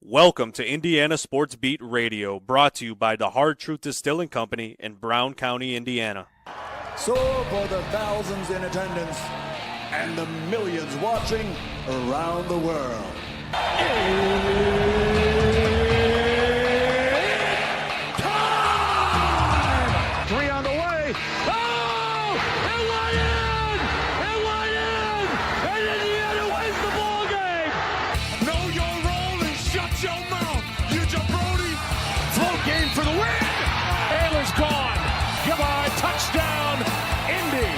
Welcome to Indiana Sports Beat Radio, brought to you by the Hard Truth Distilling Company in Brown County, Indiana. So for the thousands in attendance and the millions watching around the world, it's time! Three on the way. Oh! It went in! It went in! And Indiana wins the ball game! Know your role and shut your mouth, you jabroni! Float game for the win! Ayler's gone. Goodbye. Touchdown, Indy.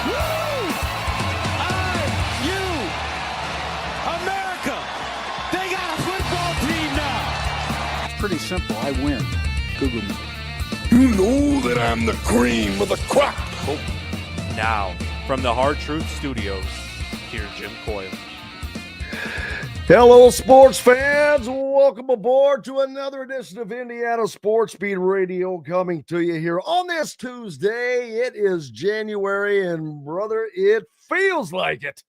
Woo! IU. America. They got a football team now. Pretty simple. I win. Google me. You know that I'm the cream of the crop. Oh. Now, from the Hard Truth Studios, here's Jim Coyle. Hello, sports fans. Welcome aboard to another edition of Indiana Sports Beat Radio, coming to you here on this Tuesday. It is January, and brother, it feels like it.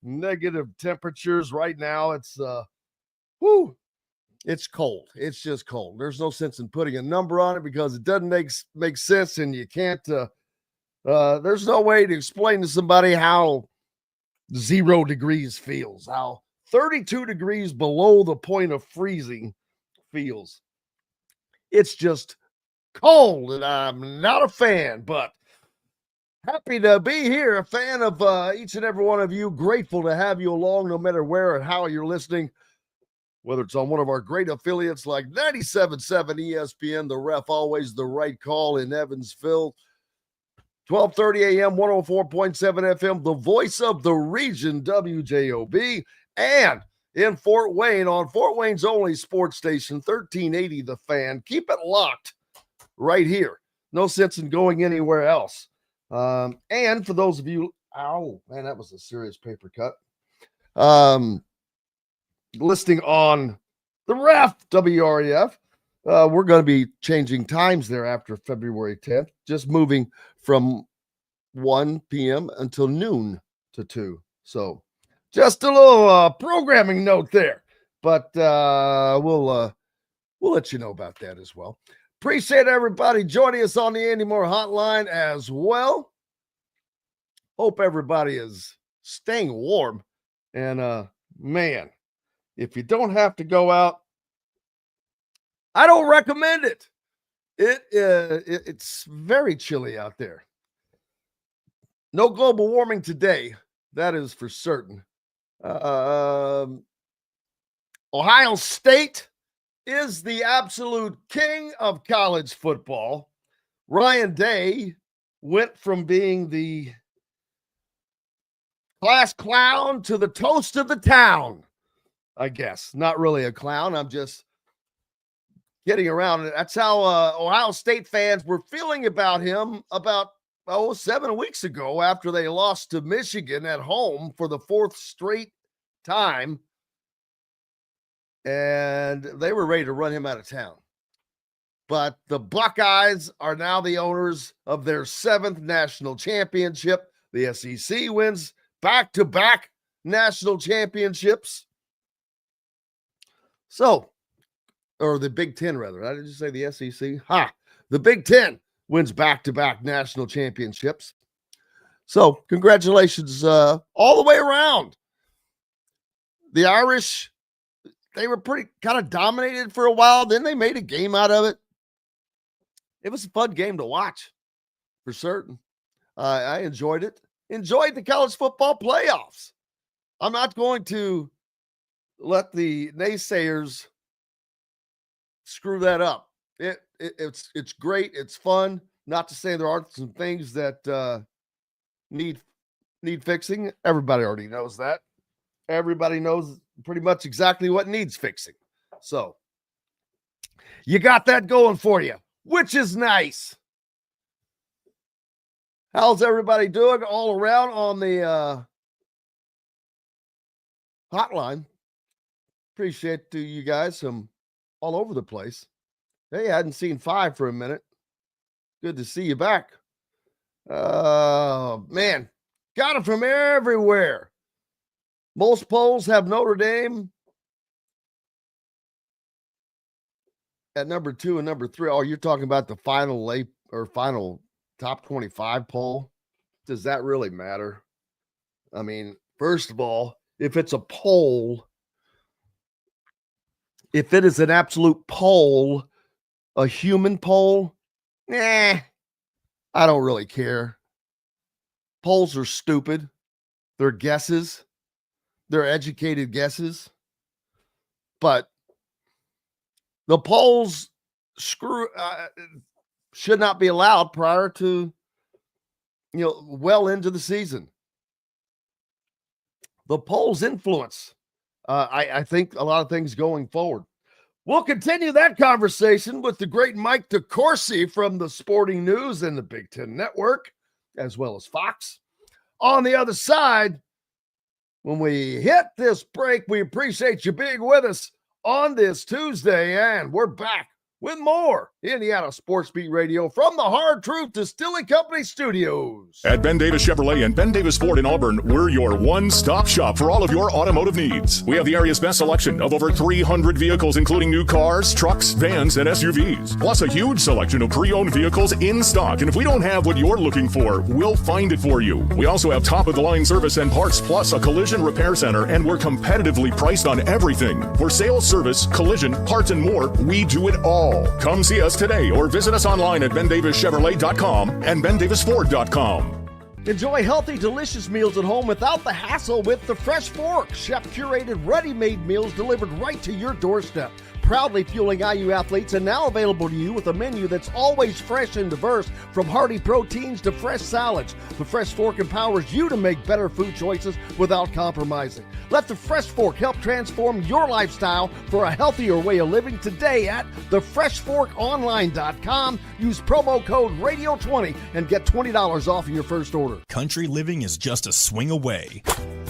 Negative temperatures right now. It's it's cold. It's just cold. There's no sense in putting a number on it because it doesn't make sense, and you can't. There's no way to explain to somebody how 0 degrees feels. How 32 degrees below the point of freezing feels. It's just cold, and I'm not a fan, but happy to be here. A fan of each and every one of you. Grateful to have you along, no matter where and how you're listening, whether it's on one of our great affiliates like 97.7 ESPN, the Ref, always the right call in Evansville, 12:30 a.m., 104.7 FM, the voice of the region, WJOB, and in Fort Wayne on Fort Wayne's only sports station, 1380 The Fan. Keep it locked right here. No sense in going anywhere else. And for those of you, oh man, that was a serious paper cut. Listing on the Ref, WREF. We're going to be changing times there after February 10th, just moving from 1 p.m. until noon to 2. So just a little programming note there, but we'll let you know about that as well. Appreciate everybody joining us on the Andy Moore Hotline as well. Hope everybody is staying warm, and man, if you don't have to go out, I don't recommend it. It's very chilly out there. No global warming today, that is for certain. Ohio State is the absolute king of college football. Ryan Day went from being the class clown to the toast of the town, I guess. Not really a clown. I'm just getting around it. That's how Ohio State fans were feeling about him about 7 weeks ago after they lost to Michigan at home for the 4th straight time. And they were ready to run him out of town. But the Buckeyes are now the owners of their 7th national championship. The SEC wins back-to-back national championships. So, or the Big Ten, rather. I didn't just say the SEC. The Big Ten wins back-to-back national championships. So, congratulations all the way around. The Irish, they were pretty kind of dominated for a while. Then they made a game out of it. It was a fun game to watch, for certain. I enjoyed it. Enjoyed the college football playoffs. I'm not going to let the naysayers screw that up. It's great. It's fun. Not to say there aren't some things that need fixing. Everybody already knows that. Everybody knows pretty much exactly what needs fixing. So you got that going for you, which is nice. How's everybody doing all around on the hotline? Appreciate you guys from all over the place. Hey, I hadn't seen Five for a minute. Good to see you back. Man, got it from everywhere. Most polls have Notre Dame at number 2 and number 3. Oh, you're talking about the final top 25 poll. Does that really matter? I mean, first of all, if it's a poll, if it is an absolute poll, a human poll, I don't really care. Polls are stupid. They're guesses. They're educated guesses. But the polls should not be allowed prior to, well into the season. The polls influence, I think, a lot of things going forward. We'll continue that conversation with the great Mike DeCourcy from the Sporting News and the Big Ten Network, as well as Fox. On the other side, when we hit this break, we appreciate you being with us on this Tuesday, and we're back with more Indiana Sports Beat Radio from the Hard Truth Distilling Company studios. At Ben Davis Chevrolet and Ben Davis Ford in Auburn, we're your one-stop shop for all of your automotive needs. We have the area's best selection of over 300 vehicles, including new cars, trucks, vans, and SUVs. Plus a huge selection of pre-owned vehicles in stock. And if we don't have what you're looking for, we'll find it for you. We also have top-of-the-line service and parts, plus a collision repair center, and we're competitively priced on everything. For sales, service, collision, parts, and more, we do it all. Come see us today or visit us online at bendavischevrolet.com and bendavisford.com. Enjoy healthy, delicious meals at home without the hassle with the Fresh Fork. Chef-curated, ready-made meals delivered right to your doorstep. Proudly fueling IU athletes and now available to you with a menu that's always fresh and diverse, from hearty proteins to fresh salads. The Fresh Fork empowers you to make better food choices without compromising. Let the Fresh Fork help transform your lifestyle for a healthier way of living today at thefreshforkonline.com. Use promo code RADIO20 and get $20 off your first order. Country living is just a swing away.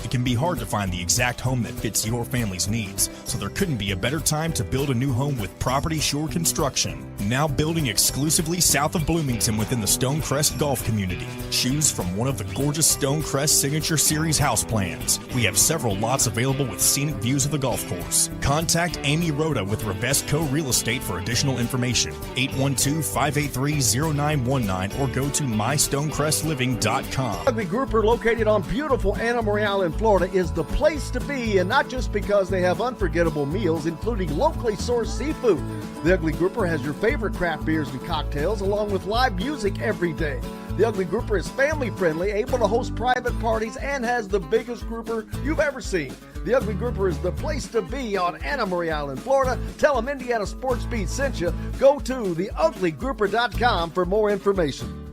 It can be hard to find the exact home that fits your family's needs, so there couldn't be a better time to build a new home with Property Shore Construction. Now building exclusively south of Bloomington within the Stonecrest Golf community. Choose from one of the gorgeous Stonecrest Signature Series house plans. We have several lots available with scenic views of the golf course. Contact Amy Rhoda with Revesco Real Estate for additional information. 812-583-0919 or go to mystonecrestliving.com. Ugly Grouper, located on beautiful Anna Marie in Florida, is the place to be, and not just because they have unforgettable meals, including locally sourced seafood. The Ugly Grouper has your favorite craft beers and cocktails, along with live music every day. The Ugly Grouper is family friendly, able to host private parties, and has the biggest grouper you've ever seen. The Ugly Grouper is the place to be on Anna Marie Island, Florida. Tell them Indiana Sports Beat sent you. Go to theuglygrouper.com for more information.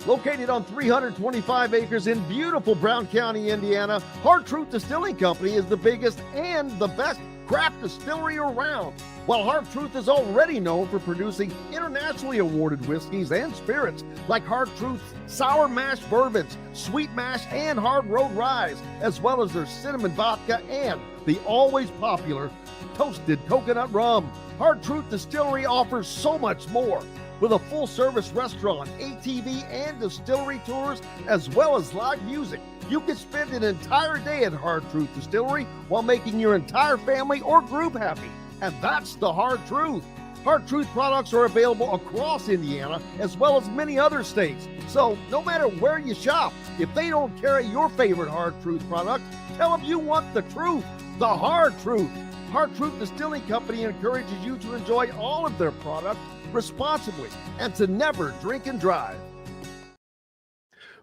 Located on 325 acres in beautiful Brown County, Indiana, Hard Truth Distilling Company is the biggest and the best craft distillery around. While Hard Truth is already known for producing internationally awarded whiskeys and spirits like Hard Truth's sour mash bourbons, sweet mash, and hard road ryes, as well as their cinnamon vodka and the always popular toasted coconut rum. Hard Truth Distillery offers so much more. With a full-service restaurant, ATV, and distillery tours, as well as live music, you can spend an entire day at Hard Truth Distillery while making your entire family or group happy. And that's the Hard Truth. Hard Truth products are available across Indiana, as well as many other states. So no matter where you shop, if they don't carry your favorite Hard Truth product, tell them you want the truth, the Hard Truth. Hard Truth Distilling Company encourages you to enjoy all of their products responsibly and to never drink and drive.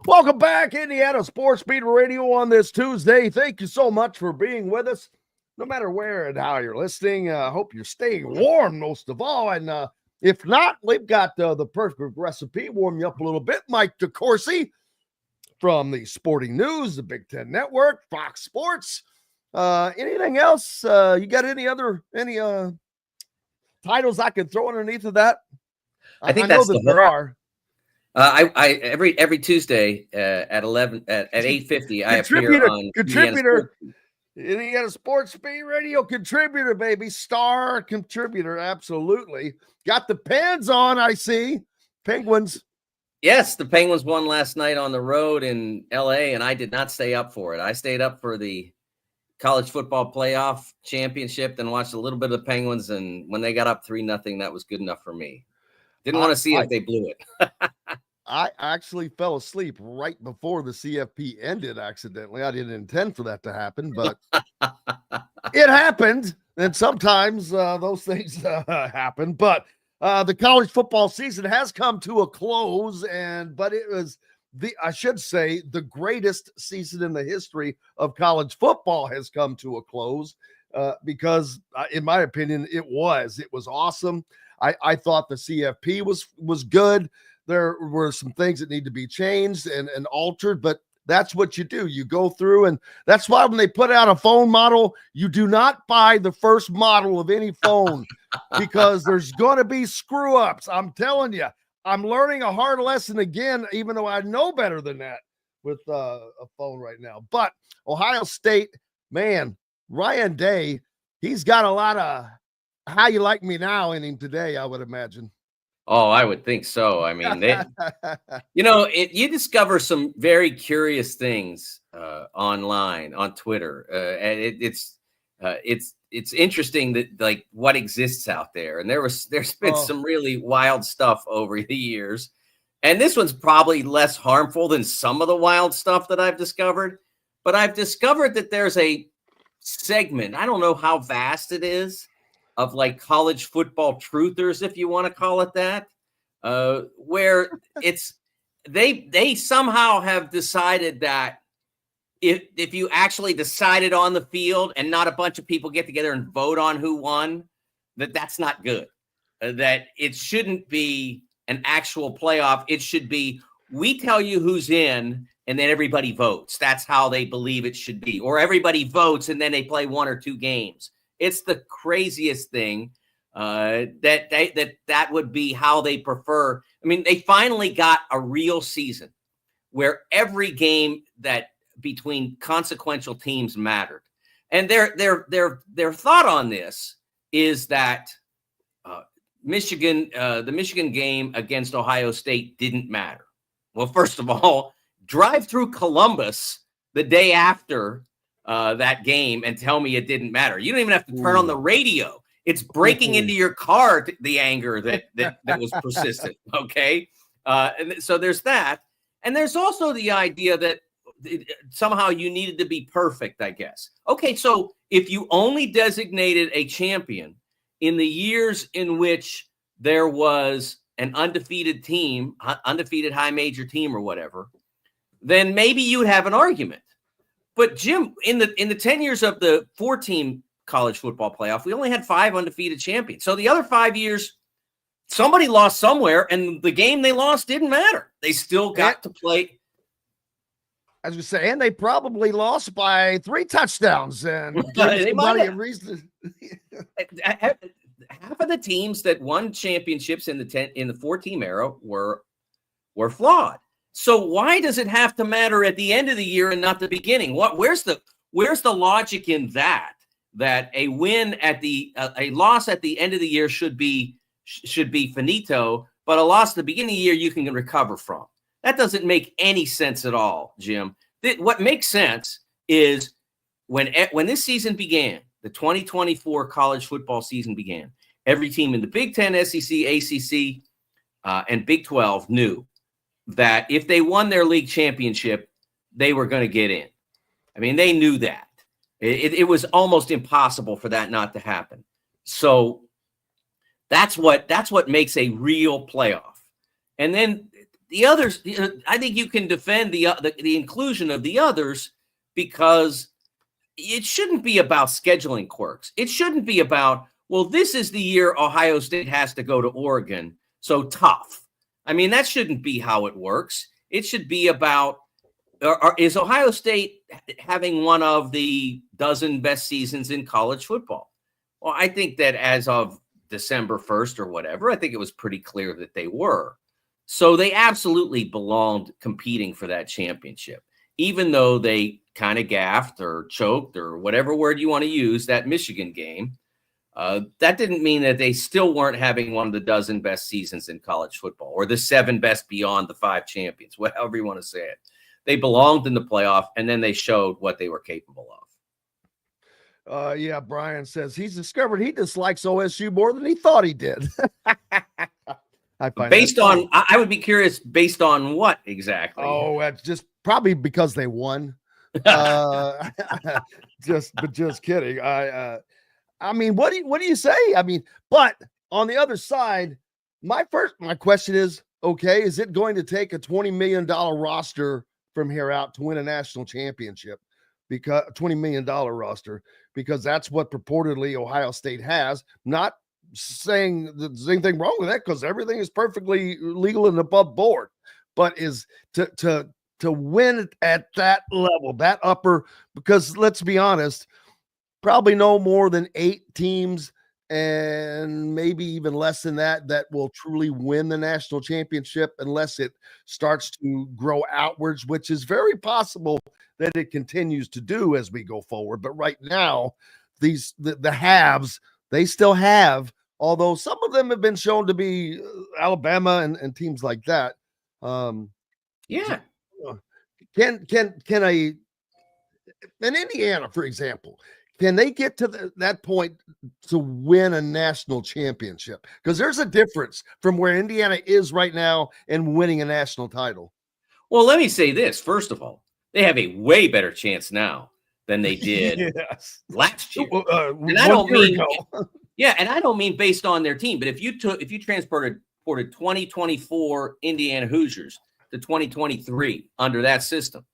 Welcome back, Indiana Sports Beat Radio on this Tuesday. Thank you so much for being with us, no matter where and how you're listening. I hope you're staying warm most of all. And if not, we've got the perfect recipe. Warm you up a little bit. Mike DeCourcy from the Sporting News, the Big Ten Network, Fox Sports. Anything else? You got any titles I can throw underneath of that? I think know that's that there are. I every Tuesday at 8:50 I appear on contributor. Indiana Sports Beat Radio contributor, baby, star contributor, absolutely. Got the Pens on, I see. Penguins. Yes, the Penguins won last night on the road in LA, and I did not stay up for it. I stayed up for the college football playoff championship, then watched a little bit of the Penguins, and when they got up 3-0, that was good enough for me. Didn't want to see if they blew it. I actually fell asleep right before the CFP ended accidentally. I didn't intend for that to happen, but it happened. And sometimes those things happen. But the college football season has come to a close, but it was I should say the greatest season in the history of college football has come to a close because, in my opinion, it was awesome. I thought the CFP was good. There were some things that need to be changed and altered, but that's what you do. You go through, and that's why when they put out a phone model, you do not buy the first model of any phone because there's going to be screw ups. I'm telling you, I'm learning a hard lesson again, even though I know better than that with a phone right now. But Ohio State, man, Ryan Day, he's got a lot of how you like me now in him today, I would imagine. Oh, I would think so. I mean, you discover some very curious things online on Twitter, and it's interesting that like what exists out there. And there's been some really wild stuff over the years, and this one's probably less harmful than some of the wild stuff that I've discovered. But I've discovered that there's a segment, I don't know how vast it is, of like college football truthers, if you want to call it that, where it's they somehow have decided that if you actually decided on the field and not a bunch of people get together and vote on who won, that's not good. That it shouldn't be an actual playoff. It should be we tell you who's in and then everybody votes. That's how they believe it should be. Or everybody votes and then they play one or two games. It's the craziest thing that would be how they prefer. I mean, they finally got a real season where every game that between consequential teams mattered. And their thought on this is that the Michigan game against Ohio State didn't matter. Well, first of all, drive through Columbus the day after that game and tell me it didn't matter. You don't even have to turn on the radio. It's breaking into your car, the anger that was persistent. Okay. And so there's that. And there's also the idea that somehow you needed to be perfect, I guess. Okay. So if you only designated a champion in the years in which there was an undefeated team, undefeated high major team or whatever, then maybe you would have an argument. But Jim, in the 10 years of the 4-team college football playoff, we only had 5 undefeated champions. So the other 5 years, somebody lost somewhere, and the game they lost didn't matter. They still got to play. As we say, and they probably lost by 3 touchdowns. And they might have. Half of the teams that won championships in the 4-team era were flawed. So why does it have to matter at the end of the year and not the beginning? Where's the logic in that a win at a loss at the end of the year should be finito, but a loss at the beginning of the year you can recover from? That doesn't make any sense at all, Jim. What makes sense is when this season began, the 2024 college football season began, every team in the Big Ten, SEC, ACC, and Big 12 knew that if they won their league championship, they were going to get in. I mean, they knew that. It was almost impossible for that not to happen. So that's what makes a real playoff. And then the others, I think you can defend the inclusion of the others because it shouldn't be about scheduling quirks. It shouldn't be about, well, this is the year Ohio State has to go to Oregon, so tough. I mean, that shouldn't be how it works. It should be about, is Ohio State having one of the dozen best seasons in college football? Well, I think that as of December 1st or whatever, I think it was pretty clear that they were. So they absolutely belonged competing for that championship, even though they kind of gaffed or choked or whatever word you want to use that Michigan game. That didn't mean that they still weren't having one of the dozen best seasons in college football or the 7 best beyond the 5 champions, whatever you want to say it. They belonged in the playoff, and then they showed what they were capable of. Yeah, Brian says he's discovered he dislikes OSU more than he thought he did. I find based on, I would be curious, based on what exactly? Oh, that's just probably because they won. Just kidding. I mean, what do you say? I mean, but on the other side, my question is, okay, is it going to take a $20 million roster from here out to win a national championship? Because $20 million roster, because that's what purportedly Ohio State has. Not saying that there's anything wrong with that, because everything is perfectly legal and above board, but is to win at that level, that upper, because let's be honest, probably no more than 8 teams and maybe even less than that will truly win the national championship, unless it starts to grow outwards, which is very possible that it continues to do as we go forward. But right now, the haves, they still have, although some of them have been shown to be Alabama and teams like that. Yeah. Can in Indiana, for example, can they get to that point to win a national championship? Because there's a difference from where Indiana is right now and winning a national title. Well, let me say this. First of all, they have a way better chance now than they did last year. And I don't mean, and I don't mean based on their team, but if you transported 2024 Indiana Hoosiers to 2023 under that system,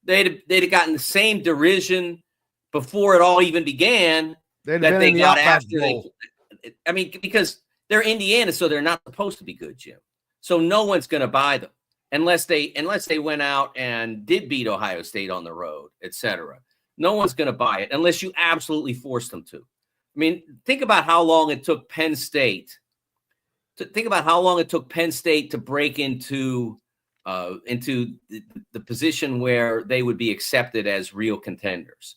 they'd have gotten the same derision before it all even began that they got after they. I mean, because they're Indiana, so they're not supposed to be good, Jim. So no one's going to buy them unless they went out and did beat Ohio State on the road, etc. No one's going to buy it unless you absolutely force them to. I mean, think about how long it took Penn State to break into the position where they would be accepted as real contenders.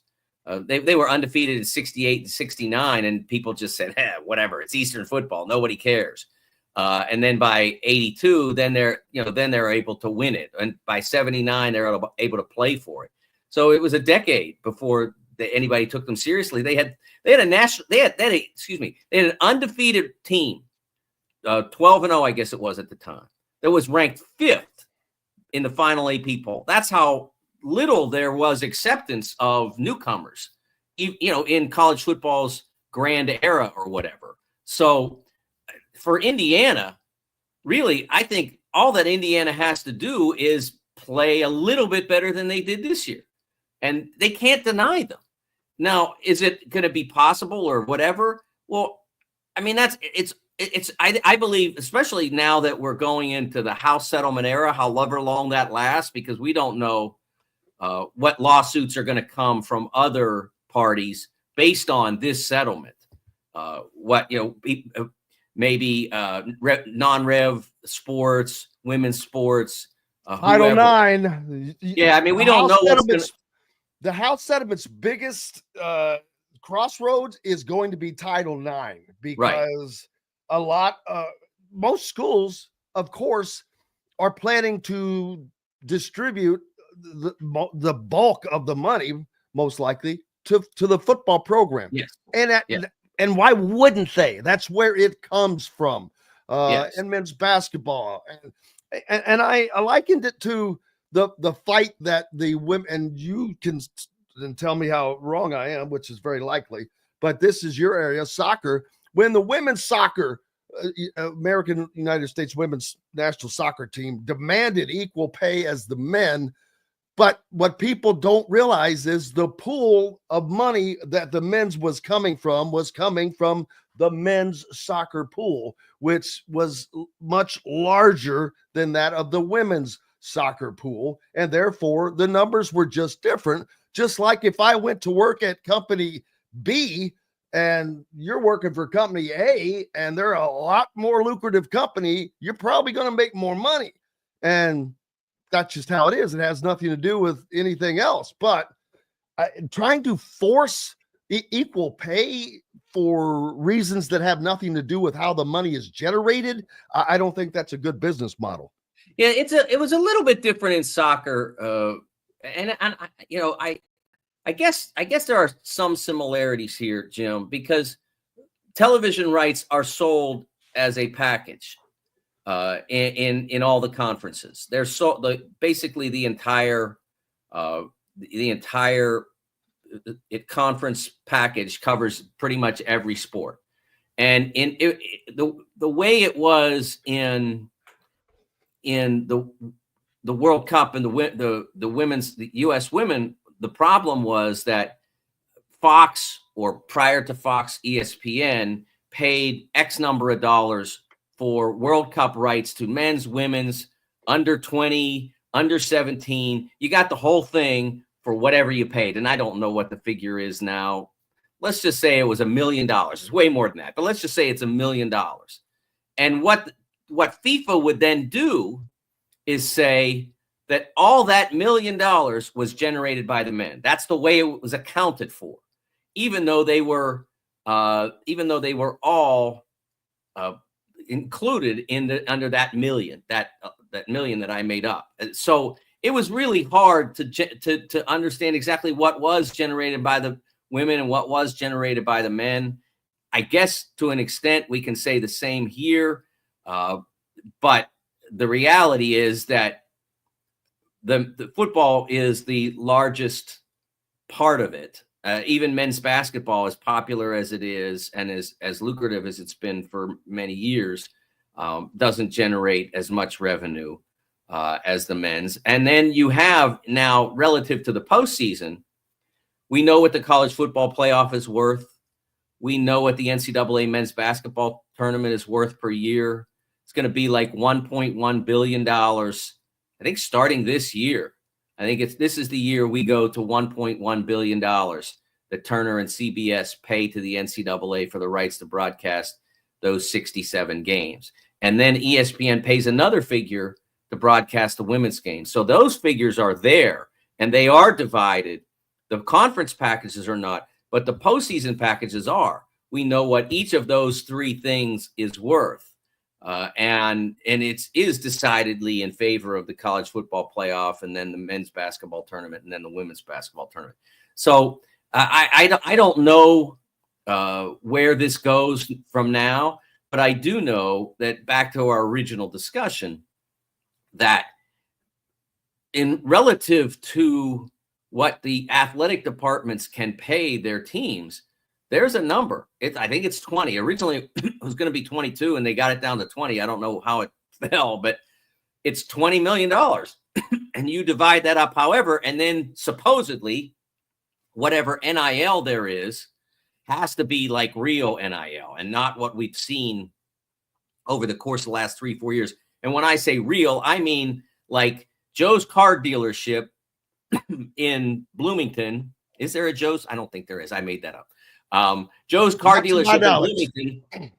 They were undefeated in 68 and 69, and people just said, whatever, it's Eastern football, nobody cares. And then by 82, then they're able to win it, and by 79, they're able to play for it. So it was a decade before anybody took them seriously. They had an undefeated team, 12-0, I guess it was at the time, that was ranked 5th in the final AP poll. That's how little there was acceptance of newcomers, in college football's grand era or whatever. So for Indiana, really, I think all that Indiana has to do is play a little bit better than they did this year. And they can't deny them. Now, is it going to be possible or whatever? Well, I mean, I believe, especially now that we're going into the House settlement era, however long that lasts, because we don't know what lawsuits are going to come from other parties based on this settlement. Maybe non-rev sports, women's sports. Title IX. Yeah, I mean, we don't know what's going to. The House settlement's biggest crossroads is going to be Title IX, because most schools, of course, are planning to distribute the bulk of the money, most likely, to the football program. Yes. And why wouldn't they? That's where it comes from. And men's basketball. And I likened it to the fight that the women, and you can tell me how wrong I am, which is very likely, but this is your area, soccer. When the women's soccer, American United States women's national soccer team demanded equal pay as the men, but what people don't realize is the pool of money that the men's was coming from the men's soccer pool, which was much larger than that of the women's soccer pool. And therefore the numbers were just different. Just like if I went to work at company B and you're working for company A and they're a lot more lucrative company, you're probably going to make more money. And that's just how it is. It has nothing to do with anything else. But trying to force equal pay for reasons that have nothing to do with how the money is generated, I don't think that's a good business model. Yeah, it was a little bit different in soccer, and I I guess there are some similarities here, Jim, because television rights are sold as a package in all the conferences. They're basically the entire conference package covers pretty much every sport. And the way it was in the World Cup and the U.S. women, the problem was that Fox, or prior to Fox, ESPN paid X number of dollars for World Cup rights to men's, women's, under 20, under 17. You got the whole thing for whatever you paid. And I don't know what the figure is now. Let's just say it was $1 million. It's way more than that, but let's just say it's $1 million. And what FIFA would then do is say that all that $1 million was generated by the men. That's the way it was accounted for, even though they were all included under that million, that million that I made up. So it was really hard to understand exactly what was generated by the women and what was generated by the men. I guess to an extent we can say the same here, but the reality is that the football is the largest part of it. Even men's basketball, as popular as it is and as lucrative as it's been for many years, doesn't generate as much revenue as the men's. And then you have now, relative to the postseason, we know what the college football playoff is worth. We know what the NCAA men's basketball tournament is worth per year. It's going to be like $1.1 billion, I think, starting this year. I think this is the year we go to $1.1 billion that Turner and CBS pay to the NCAA for the rights to broadcast those 67 games. And then ESPN pays another figure to broadcast the women's games. So those figures are there, and they are divided. The conference packages are not, but the postseason packages are. We know what each of those three things is worth. And it is decidedly in favor of the college football playoff, and then the men's basketball tournament, and then the women's basketball tournament. So I don't know where this goes from now, but I do know that, back to our original discussion, that in relative to what the athletic departments can pay their teams, there's a number. I think it's 20. Originally, it was going to be 22, and they got it down to 20. I don't know how it fell, but it's $20 million. And you divide that up, however, and then supposedly whatever NIL there is has to be like real NIL and not what we've seen over the course of the last 3-4 years. And when I say real, I mean like Joe's car dealership in Bloomington. Is there a Joe's? I don't think there is. I made that up. Joe's car dealership in Bloomington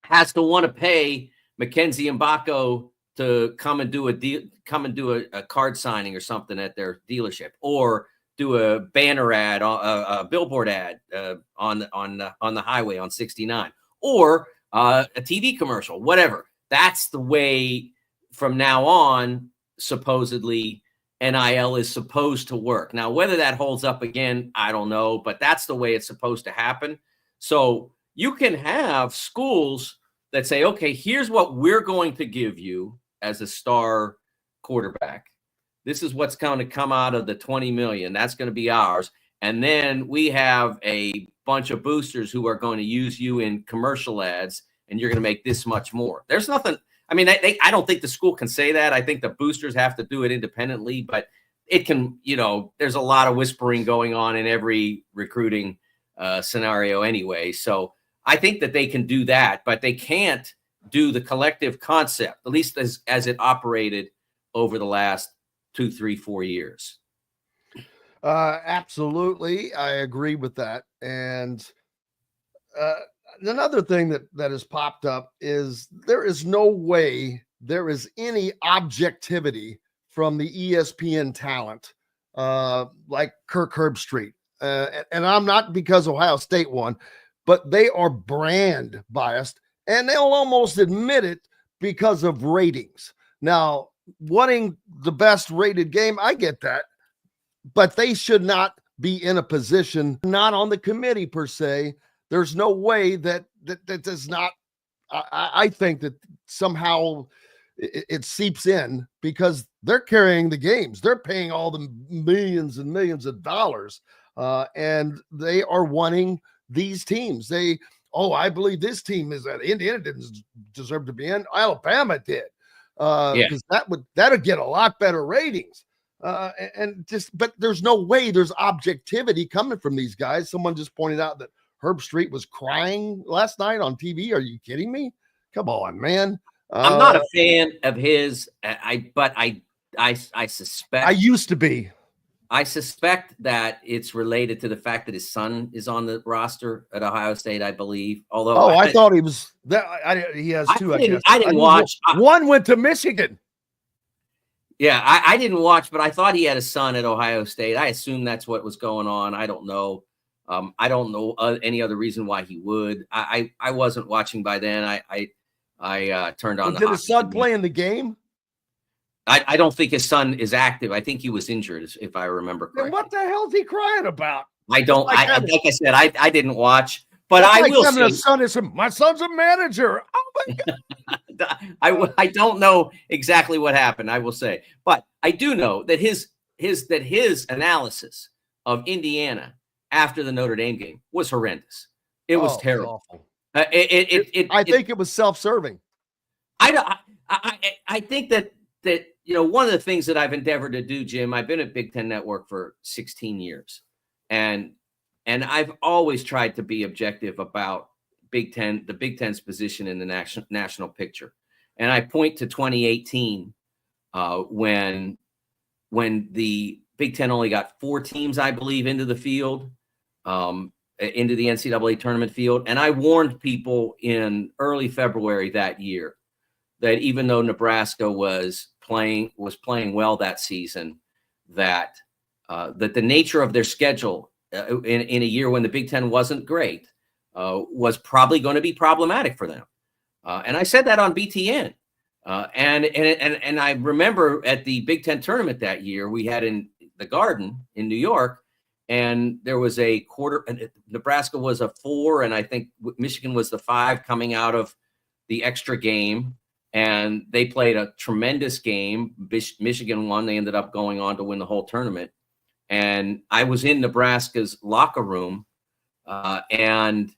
has to want to pay Mackenzie Mbako to come and do a card signing or something at their dealership, or do a banner ad, a billboard ad on the highway on 69, or a TV commercial, whatever. That's the way from now on, supposedly, NIL is supposed to work. Now, whether that holds up again, I don't know, but that's the way it's supposed to happen. So you can have schools that say, okay, here's what we're going to give you as a star quarterback. This is what's going to come out of the 20 million. That's going to be ours. And then we have a bunch of boosters who are going to use you in commercial ads, and you're going to make this much more. There's nothing. I mean, I don't think the school can say that. I think the boosters have to do it independently, but it can, there's a lot of whispering going on in every recruiting scenario anyway. So I think that they can do that, but they can't do the collective concept, at least as it operated over the last 2, 3, 4 years. Absolutely. I agree with that. And another thing that has popped up is there is no way there is any objectivity from the ESPN talent like Kirk Herbstreit. And I'm not because Ohio State won, but they are brand biased, and they'll almost admit it because of ratings. Now, wanting the best rated game, I get that, but they should not be in a position, not on the committee per se. There's no way that does not. I think that somehow it seeps in because they're carrying the games. They're paying all the millions and millions of dollars, and they are wanting these teams. I believe this team is that Indiana didn't deserve to be in. Alabama did, because that'd get a lot better ratings. But there's no way there's objectivity coming from these guys. Someone just pointed out that Herb Street was crying last night on TV. Are you kidding me? Come on, man. I'm not a fan of his, but I suspect I used to be. I suspect that it's related to the fact that his son is on the roster at Ohio State, I believe. Although, I thought he was that. He has two. I didn't watch. One went to Michigan. Yeah, I didn't watch, but I thought he had a son at Ohio State. I assume that's what was going on. I don't know. I don't know any other reason why he would. I wasn't watching by then. I turned on. Did his son play in the game? I don't think his son is active. I think he was injured, if I remember correctly. Then what the hell is he crying about? I don't. Like I said, I didn't watch, but I will say my son's a manager. Oh my God! I don't know exactly what happened. I will say, but I do know that his analysis of Indiana after the Notre Dame game was horrendous. It was terrible. I think it was self-serving. I think that one of the things that I've endeavored to do, Jim, I've been at Big Ten Network for 16 years, and I've always tried to be objective about the Big Ten's position in the national picture. And I point to 2018 when the Big Ten only got 4 teams, I believe, into the field, into the NCAA tournament field. And I warned people in early February that year that even though Nebraska was playing well that season, that the nature of their schedule in a year when the Big Ten wasn't great was probably going to be problematic for them. And I said that on BTN. And I remember at the Big Ten tournament that year, we had in the Garden in New York, and there was a quarter. Nebraska was a 4, and I think Michigan was the 5 coming out of the extra game. And they played a tremendous game. Michigan won. They ended up going on to win the whole tournament. And I was in Nebraska's locker room, and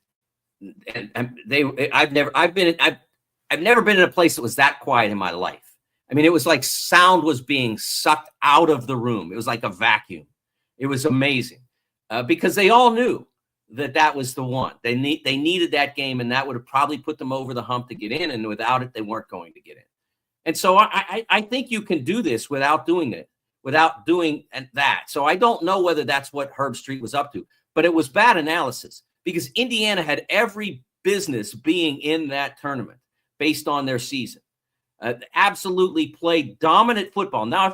I've never been in a place that was that quiet in my life. I mean, it was like sound was being sucked out of the room. It was like a vacuum. It was amazing because they all knew that was the one. They needed that game, and that would have probably put them over the hump to get in. And without it, they weren't going to get in. And so I think you can do this without doing it, without doing that. So I don't know whether that's what Herb Street was up to, but it was bad analysis because Indiana had every business being in that tournament based on their season. Absolutely played dominant football. Now,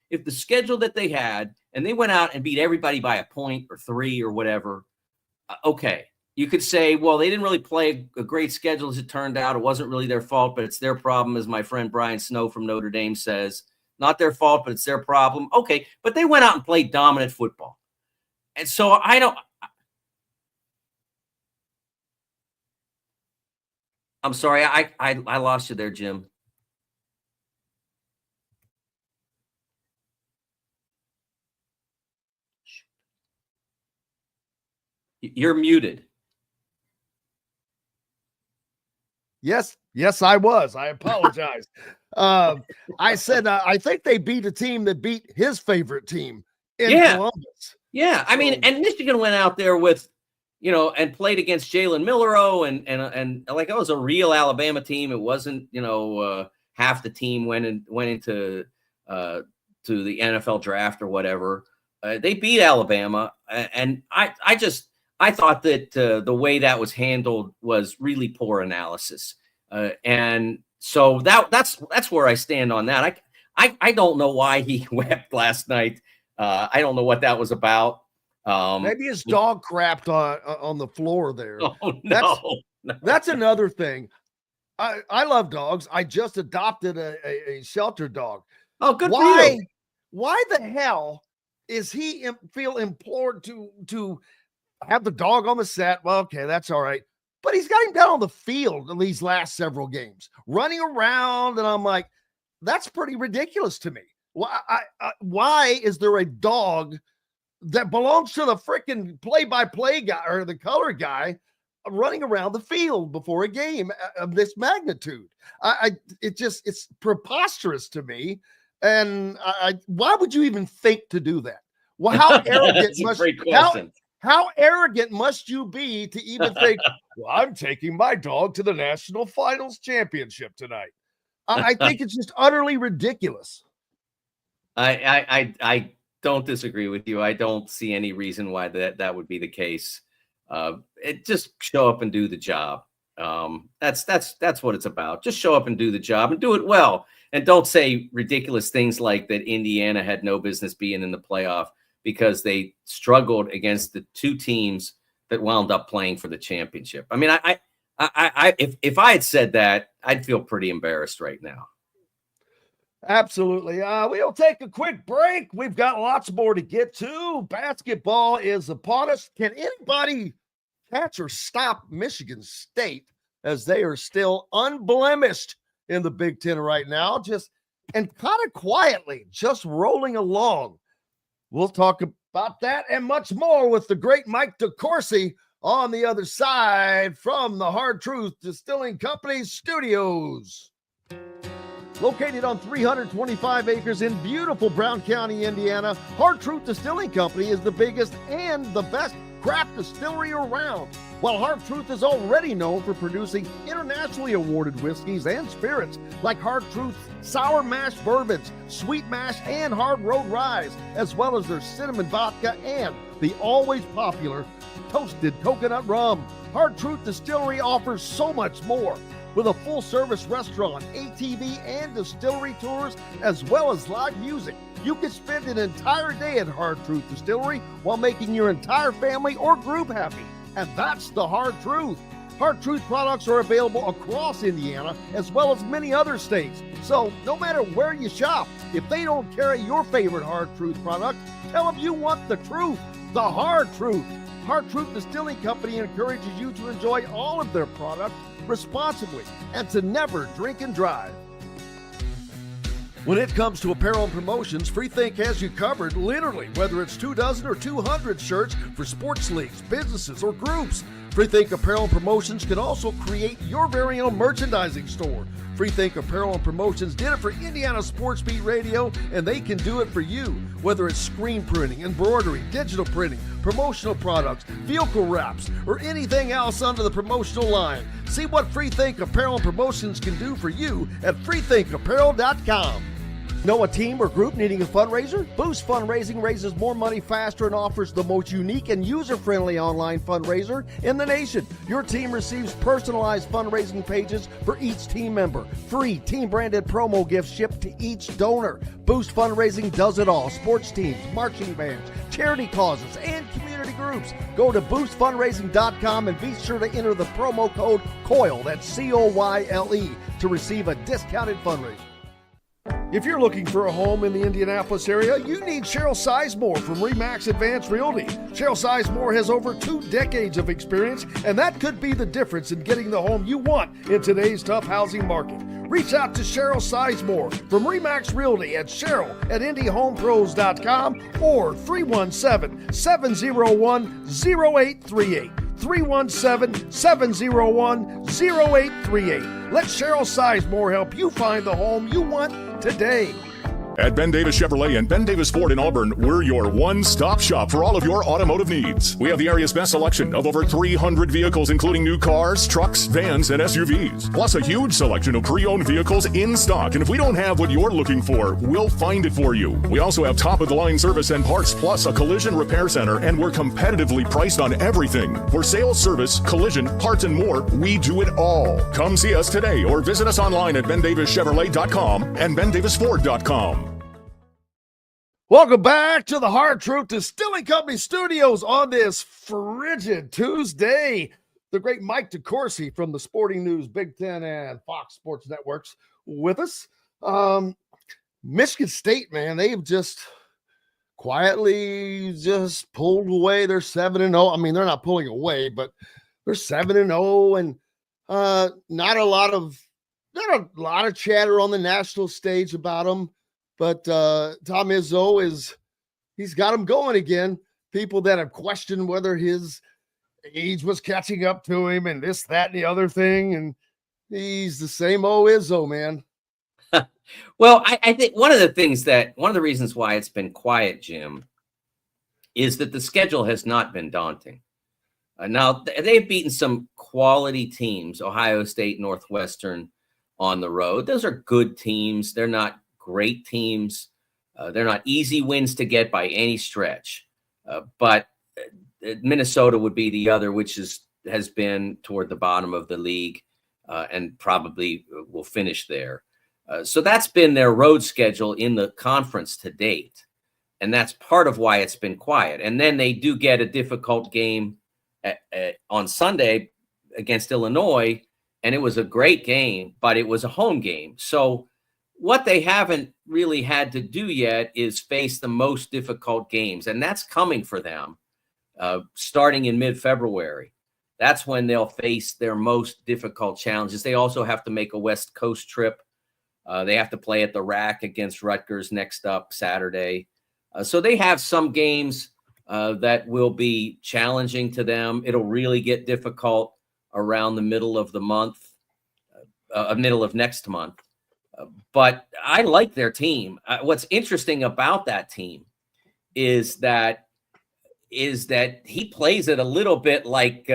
if the schedule that they had, and they went out and beat everybody by a point or 3 or whatever, okay, you could say, well, they didn't really play a great schedule as it turned out. It wasn't really their fault, but it's their problem, as my friend Brian Snow from Notre Dame says. Not their fault, but it's their problem. Okay, but they went out and played dominant football. And so I'm sorry, I lost you there, Jim. You're muted. Yes, I was. I apologize. I said I think they beat a team that beat his favorite team in Columbus. Yeah, I mean, and Michigan went out there with, and played against Jalen Milroe and like it was a real Alabama team. It wasn't, half the team went into to the NFL draft or whatever. They beat Alabama, and I thought that the way that was handled was really poor analysis, and so that's where I stand on that. I don't know why he wept last night. I don't know what that was about. Maybe his dog crapped on the floor there. Oh, no. That's another thing. I love dogs. I just adopted a shelter dog. Oh, good for you. Why the hell is he feel implored to have the dog on the set? Well, okay, that's all right. But he's got him down on the field in these last several games, running around, and I'm like, that's pretty ridiculous to me. Why is there a dog that belongs to the freaking play-by-play guy or the color guy running around the field before a game of this magnitude? It's preposterous to me. And why would you even think to do that? Well, how arrogant must you be to even think, well, I'm taking my dog to the national finals championship tonight? I think it's just utterly ridiculous. I don't disagree with you. I don't see any reason why that would be the case. It just show up and do the job. That's what it's about. Just show up and do the job and do it well. And don't say ridiculous things like that Indiana had no business being in the playoff because they struggled against the two teams that wound up playing for the championship. I mean, if I had said that, I'd feel pretty embarrassed right now. Absolutely. We'll take a quick break. We've got lots more to get to. Basketball is upon us. Can anybody catch or stop Michigan State as they are still unblemished in the Big Ten right now? And kind of quietly, just rolling along. We'll talk about that and much more with the great Mike DeCourcy on the other side from the Hard Truth Distilling Company studios. Located on 325 acres in beautiful Brown County, Indiana, Hard Truth Distilling Company is the biggest and the best craft distillery around. While Hard Truth is already known for producing internationally awarded whiskeys and spirits like Hard Truth's sour mash bourbons, sweet mash, and hard road ryes, as well as their cinnamon vodka and the always popular toasted coconut rum. Hard Truth Distillery offers so much more. With a full-service restaurant, ATV, and distillery tours, as well as live music, you can spend an entire day at Hard Truth Distillery while making your entire family or group happy. And that's the Hard Truth. Hard Truth products are available across Indiana, as well as many other states. So no matter where you shop, if they don't carry your favorite Hard Truth product, tell them you want the truth, the Hard Truth. Hard Truth Distilling Company encourages you to enjoy all of their products responsibly and to never drink and drive. When it comes to apparel and promotions, Freethink has you covered, literally, whether it's 24 or 200 shirts for sports leagues, businesses, or groups. Freethink Apparel and Promotions can also create your very own merchandising store. Freethink Apparel and Promotions did it for Indiana Sports Beat Radio, and they can do it for you. Whether it's screen printing, embroidery, digital printing, promotional products, vehicle wraps, or anything else under the promotional line. See what Freethink Apparel and Promotions can do for you at freethinkapparel.com. Know a team or group needing a fundraiser? Boost Fundraising raises more money faster and offers the most unique and user-friendly online fundraiser in the nation. Your team receives personalized fundraising pages for each team member. Free team-branded promo gifts shipped to each donor. Boost Fundraising does it all. Sports teams, marching bands, charity causes, and community groups. Go to boostfundraising.com and be sure to enter the promo code COYLE, that's COYLE, to receive a discounted fundraiser. If you're looking for a home in the Indianapolis area, you need Cheryl Sizemore from RE/MAX Advanced Realty. Cheryl Sizemore has over 2 decades of experience, and that could be the difference in getting the home you want in today's tough housing market. Reach out to Cheryl Sizemore from RE/MAX Realty at cheryl@indyhomepros.com or 317-701-0838. 317-701-0838. Let Cheryl Sizemore help you find the home you want today. At Ben Davis Chevrolet and Ben Davis Ford in Auburn, we're your one-stop shop for all of your automotive needs. We have the area's best selection of over 300 vehicles, including new cars, trucks, vans, and SUVs. Plus a huge selection of pre-owned vehicles in stock. And if we don't have what you're looking for, we'll find it for you. We also have top-of-the-line service and parts, plus a collision repair center, and we're competitively priced on everything. For sales, service, collision, parts, and more, we do it all. Come see us today or visit us online at bendavischevrolet.com and bendavisford.com. Welcome back to the Hard Truth Distilling Company studios on this frigid Tuesday. The great Mike DeCourcy from the Sporting News, Big Ten, and Fox Sports Networks with us. Michigan State, man, they've just quietly just pulled away. They're 7-0. I mean, they're not pulling away, but they're 7-0, and not a lot of chatter on the national stage about them. But Tom Izzo he's got them going again. People that have questioned whether his age was catching up to him and this, that, and the other thing, and he's the same old Izzo, man. Well, I think one of the reasons why it's been quiet, Jim, is that the schedule has not been daunting. Now, they've beaten some quality teams, Ohio State, Northwestern, on the road. Those are good teams. They're not great teams. They're not easy wins to get by any stretch. But Minnesota would be the other, which has been toward the bottom of the league and probably will finish there. So that's been their road schedule in the conference to date. And that's part of why it's been quiet. And then they do get a difficult game on Sunday against Illinois. And it was a great game, but it was a home game. So what they haven't really had to do yet is face the most difficult games. And that's coming for them starting in mid-February. That's when they'll face their most difficult challenges. They also have to make a West Coast trip. They have to play at the Rack against Rutgers next up Saturday. So they have some games that will be challenging to them. It'll really get difficult around the middle of the month, middle of next month. But I like their team. What's interesting about that team is that he plays it a little bit like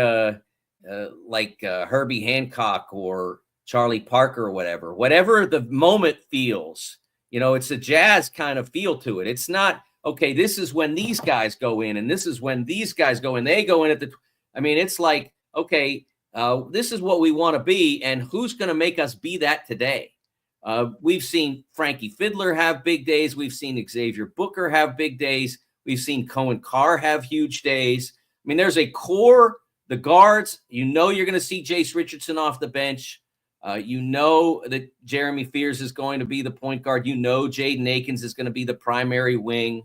Herbie Hancock or Charlie Parker or whatever the moment feels. It's a jazz kind of feel to it. It's not, okay, this is when these guys go in and this is when these guys go in. They go in it's like, okay, this is what we want to be, and who's going to make us be that today? We've seen Frankie Fiddler have big days. We've seen Xavier Booker have big days. We've seen Cohen Carr have huge days. There's a core, the guards, you're going to see Jace Richardson off the bench. That Jeremy Fears is going to be the point guard. Jaden Akins is going to be the primary wing.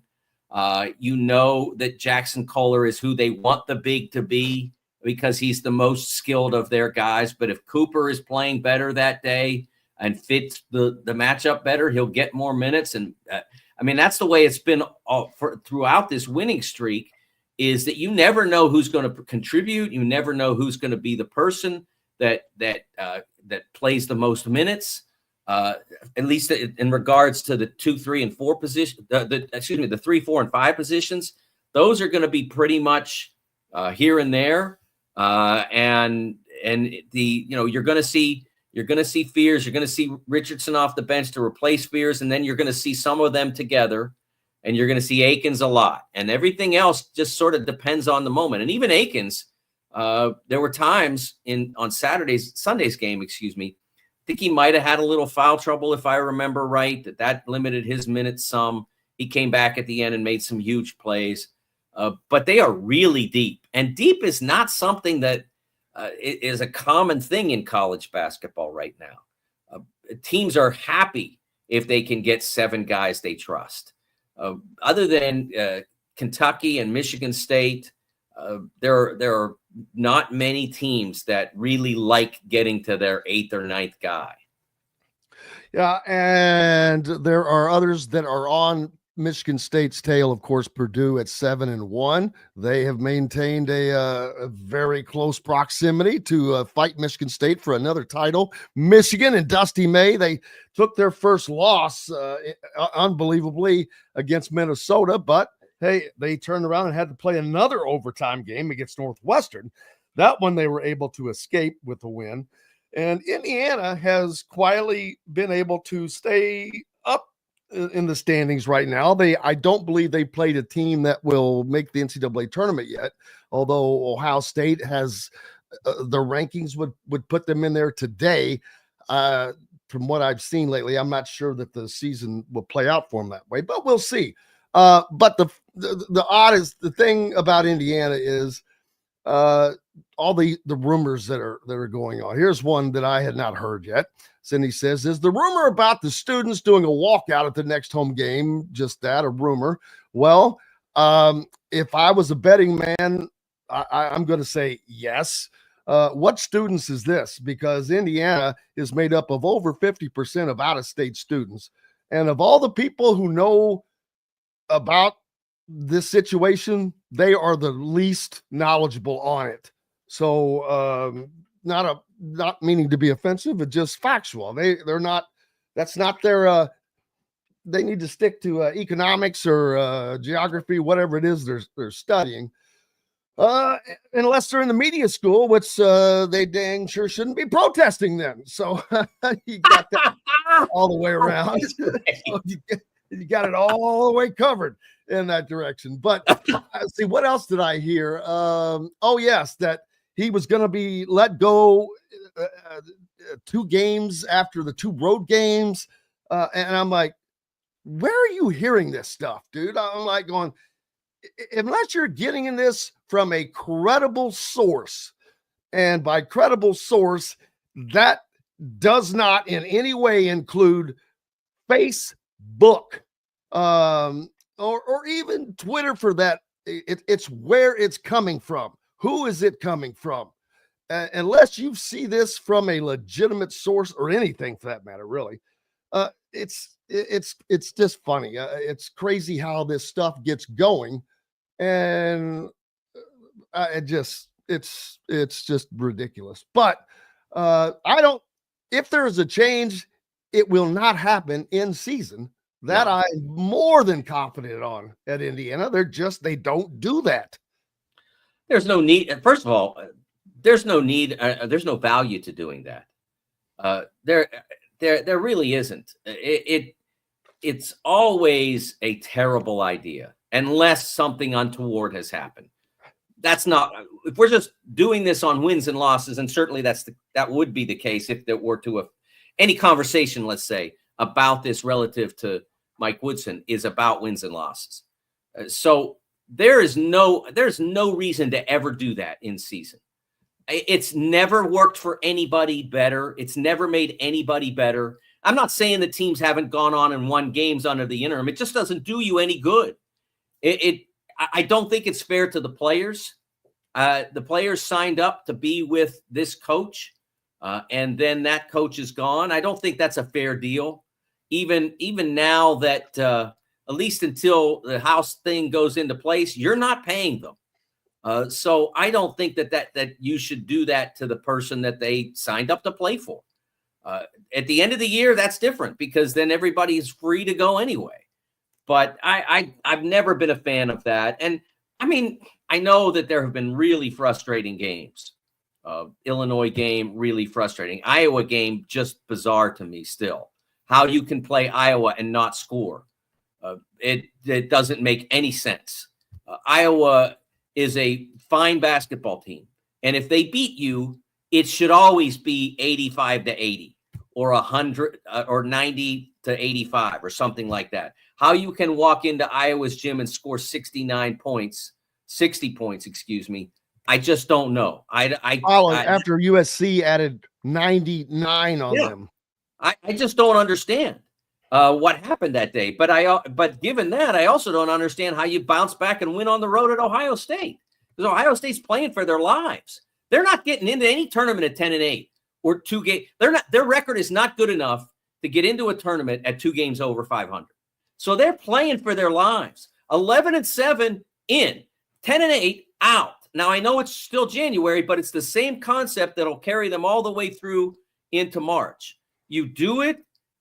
That Jackson Kohler is who they want the big to be because he's the most skilled of their guys. But if Cooper is playing better that day and fits the matchup better, he'll get more minutes. And that's the way it's been throughout this winning streak, is that you never know who's going to contribute. You never know who's going to be the person that plays the most minutes, at least in regards to the 2, 3, and 4 position. The 3, 4, and 5 positions. Those are going to be pretty much here and there, and you're going to see Fears, you're going to see Richardson off the bench to replace Fears, and then you're going to see some of them together, and you're going to see Akins a lot, and everything else just sort of depends on the moment. And even Akins. There were times on Sunday's game, I think he might have had a little foul trouble, if I remember right, that limited his minutes some. He came back at the end and made some huge plays. But they are really deep. And deep is not something that is a common thing in college basketball right now. Teams are happy if they can get 7 guys they trust. Other than Kentucky and Michigan State, there are not many teams that really like getting to their 8th or 9th guy. Yeah, and there are others that are on Michigan State's tail. Of course, Purdue at 7-1. They have maintained a very close proximity to fight Michigan State for another title. Michigan and Dusty May, they took their first loss unbelievably against Minnesota, but hey, they turned around and had to play another overtime game against Northwestern. That one they were able to escape with a win. And Indiana has quietly been able to stay up in the standings right now. I don't believe they played a team that will make the NCAA tournament yet, although Ohio State has the rankings would put them in there today. From what I've seen lately, I'm not sure that the season will play out for them that way, but we'll see. But the thing about Indiana is all the rumors that are going on. Here's one that I had not heard yet. Cindy says, is the rumor about the students doing a walkout at the next home game just that, a rumor? Well, if I was a betting man, I'm going to say yes. What students is this? Because Indiana is made up of over 50% of out-of-state students. And of all the people who know about this situation, they are the least knowledgeable on it. So not meaning to be offensive, but just factual. They're not, that's not their, they need to stick to economics or geography, whatever it is they're studying. Unless they're in the media school, which they dang sure shouldn't be protesting then. So you got that all the way around. So you got it all the way covered in that direction. But see, what else did I hear? Oh, yes, that he was going to be let go 2 games after the 2 road games. And I'm like, where are you hearing this stuff, dude? I'm like going, unless you're getting in this from a credible source, and by credible source, that does not in any way include Facebook or even Twitter for that. It's where it's coming from. Who is it coming from? Unless you see this from a legitimate source or anything for that matter, really, it's just funny. It's crazy how this stuff gets going, and it's just ridiculous. But if there is a change, it will not happen in season. That no. I'm more than confident on at Indiana. They don't do that. There's no need. First of all, there's no need. There's no value to doing that. There really isn't. It's always a terrible idea unless something untoward has happened. That's not. If we're just doing this on wins and losses, and certainly that would be the case if there were to any conversation, let's say, about this relative to Mike Woodson is about wins and losses. So there's no reason to ever do that in season. It's never worked for anybody better. It's never made anybody better. I'm not saying that teams haven't gone on and won games under the interim. It just doesn't do you any good. I don't think it's fair to the players. The players signed up to be with this coach, and then that coach is gone. I don't think that's a fair deal. Even now that at least until the House thing goes into place, you're not paying them. So I don't think that you should do that to the person that they signed up to play for. At the end of the year, that's different because then everybody is free to go anyway. But I've never been a fan of that. And I mean, I know that there have been really frustrating games. Illinois game, really frustrating. Iowa game, just bizarre to me still. How you can play Iowa and not score. It doesn't make any sense. Iowa is a fine basketball team. And if they beat you, it should always be 85-80 or 100 or 90-85 or something like that. How you can walk into Iowa's gym and score 60 points, I just don't know. After USC added 99 on them. I just don't understand what happened that day. But given that, I also don't understand how you bounce back and win on the road at Ohio State. Because Ohio State's playing for their lives. They're not getting into any tournament at 10-8 or 2 games. Their record is not good enough to get into a tournament at 2 games over 500. So they're playing for their lives. 11-7 in, 10-8 out. Now I know it's still January, but it's the same concept that'll carry them all the way through into March. You do it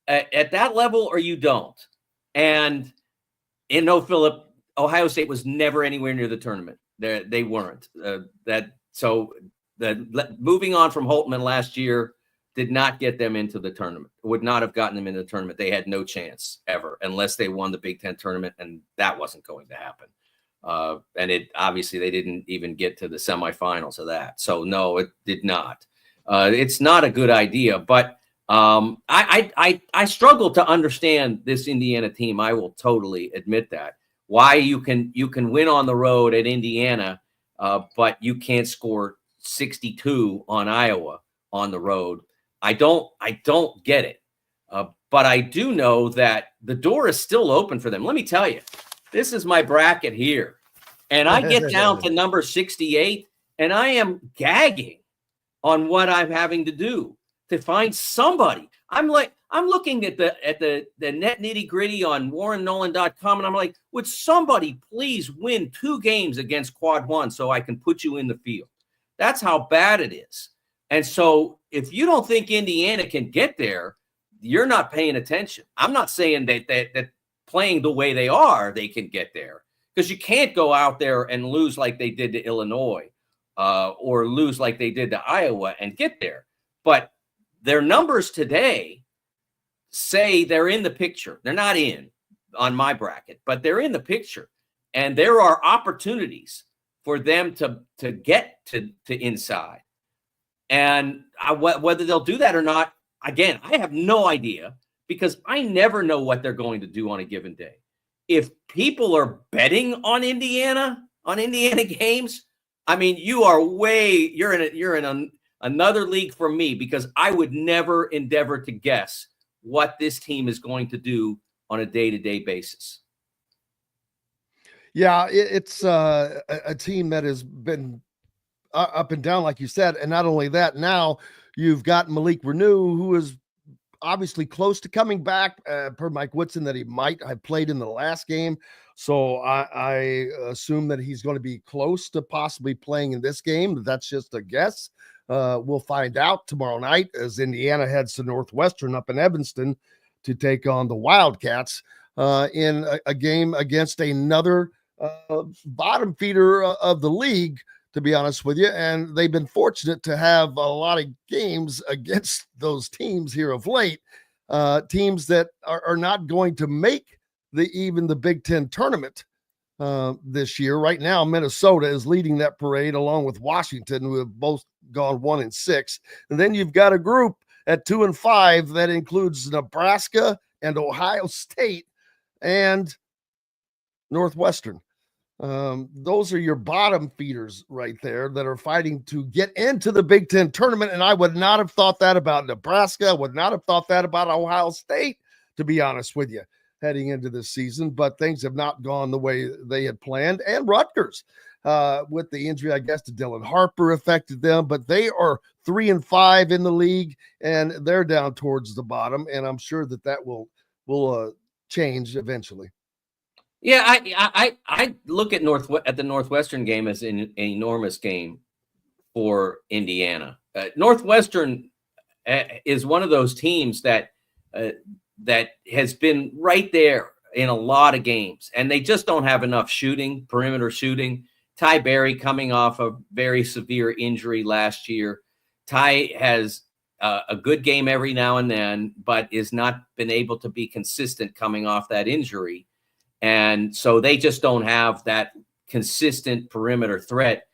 at that level or you don't. And Philip, Ohio State was never anywhere near the tournament. They weren't. Moving on from Holtman last year did not get them into the tournament. Would not have gotten them into the tournament. They had no chance ever unless they won the Big Ten tournament, and that wasn't going to happen. And obviously they didn't even get to the semifinals of that. So no, it did not. It's not a good idea, but I struggle to understand this Indiana team. I will totally admit that. Why you can win on the road at Indiana, but you can't score 62 on Iowa on the road. I don't get it. But I do know that the door is still open for them. Let me tell you, this is my bracket here. And I get down to number 68, and I am gagging on what I'm having to do to find somebody. I'm looking at the net nitty-gritty on warrennolan.com, and I'm like, would somebody please win 2 games against Quad 1 so I can put you in the field? That's how bad it is. And so if you don't think Indiana can get there, you're not paying attention. I'm not saying that playing the way they are, they can get there, because you can't go out there and lose like they did to Illinois or lose like they did to Iowa and get there. But their numbers today say they're in the picture. They're not in on my bracket, but they're in the picture. And there are opportunities for them to get to inside. And whether they'll do that or not, again, I have no idea, because I never know what they're going to do on a given day. If people are betting on Indiana games, I mean, you're in another league from me, because I would never endeavor to guess what this team is going to do on a day-to-day basis. Yeah, it's a team that has been up and down, like you said. And not only that, now you've got Malik Renew, who is obviously close to coming back, per Mike Woodson, that he might have played in the last game. So I assume that he's going to be close to possibly playing in this game. That's just a guess. We'll find out tomorrow night as Indiana heads to Northwestern up in Evanston to take on the Wildcats in a game against another bottom feeder of the league, to be honest with you. And they've been fortunate to have a lot of games against those teams here of late, teams that are not going to make even the Big Ten tournament this year. Right now, Minnesota is leading that parade along with Washington, who have both gone 1-6. And then you've got a group at 2-5 that includes Nebraska and Ohio State and Northwestern. Those are your bottom feeders right there that are fighting to get into the Big Ten tournament. And I would not have thought that about Nebraska. I would not have thought that about Ohio State, to be honest with you, heading into this season. But things have not gone the way they had planned. And Rutgers, with the injury, I guess, to Dylan Harper affected them. But they are 3-5 in the league, and they're down towards the bottom. And I'm sure that will change eventually. Yeah, I look at the Northwestern game as an enormous game for Indiana. Northwestern is one of those teams that has been right there in a lot of games, and they just don't have enough perimeter shooting. Ty Berry coming off a very severe injury last year. Ty has a good game every now and then, but is not been able to be consistent coming off that injury. And so they just don't have that consistent perimeter threat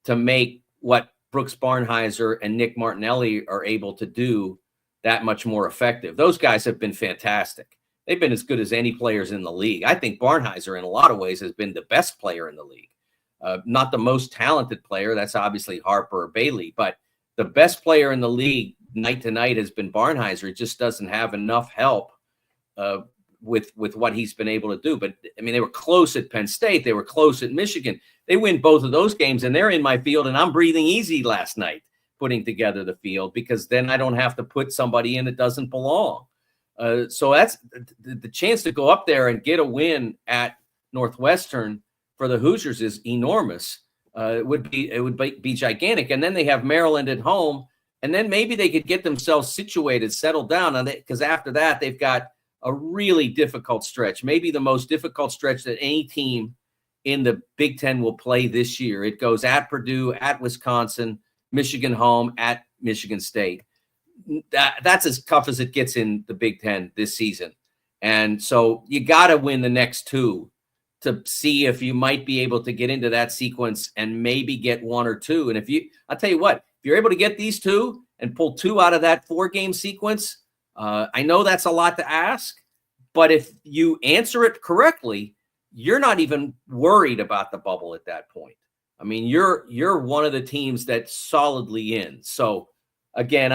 to make what Brooks Barnhizer and Nick Martinelli are able to do that much more effective. Those guys have been fantastic. They've been as good as any players in the league. I think Barnhizer, in a lot of ways, has been the best player in the league. Not the most talented player. That's obviously Harper or Bailey. But the best player in the league night to night has been Barnhizer. It just doesn't have enough help with what he's been able to do. But I mean, they were close at Penn State. They were close at Michigan. They win both of those games, and they're in my field, and I'm breathing easy last night putting together the field, because then I don't have to put somebody in that doesn't belong. So that's the chance to go up there and get a win at Northwestern for the Hoosiers is enormous. It would be gigantic. And then they have Maryland at home, and then maybe they could get themselves situated, settled down on it, because after that they've got a really difficult stretch, maybe the most difficult stretch that any team in the Big Ten will play this year. It goes at Purdue, at Wisconsin, Michigan home, at Michigan State. That's as tough as it gets in the Big Ten this season. And so you got to win the next two to see if you might be able to get into that sequence and maybe get one or two. And I'll tell you what, if you're able to get these two and pull two out of that 4-game sequence, I know that's a lot to ask, but if you answer it correctly, you're not even worried about the bubble at that point. I mean, you're one of the teams that's solidly in. So again,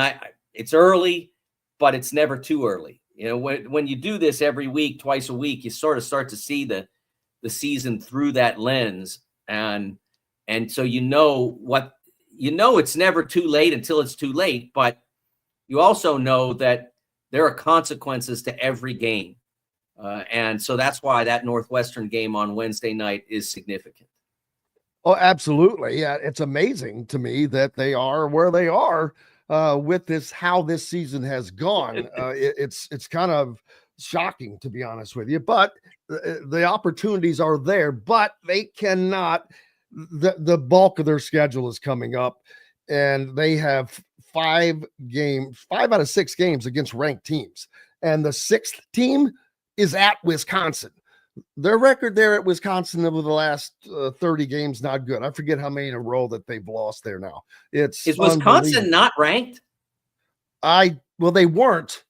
it's early, but it's never too early. When you do this every week, twice a week, you sort of start to see the season through that lens, and so it's never too late until it's too late, but you also know that there are consequences to every game. And so that's why that Northwestern game on Wednesday night is significant. Oh, absolutely. Yeah, it's amazing to me that they are where they are with this, how this season has gone. It's kind of shocking, to be honest with you, but the opportunities are there, but they cannot. The bulk of their schedule is coming up, and they have 5 out of 6 games against ranked teams, and the 6th team is at Wisconsin. Their record there at Wisconsin over the last 30 games, not good. I forget how many in a row that they've lost there now. Is Wisconsin not ranked? Well, they weren't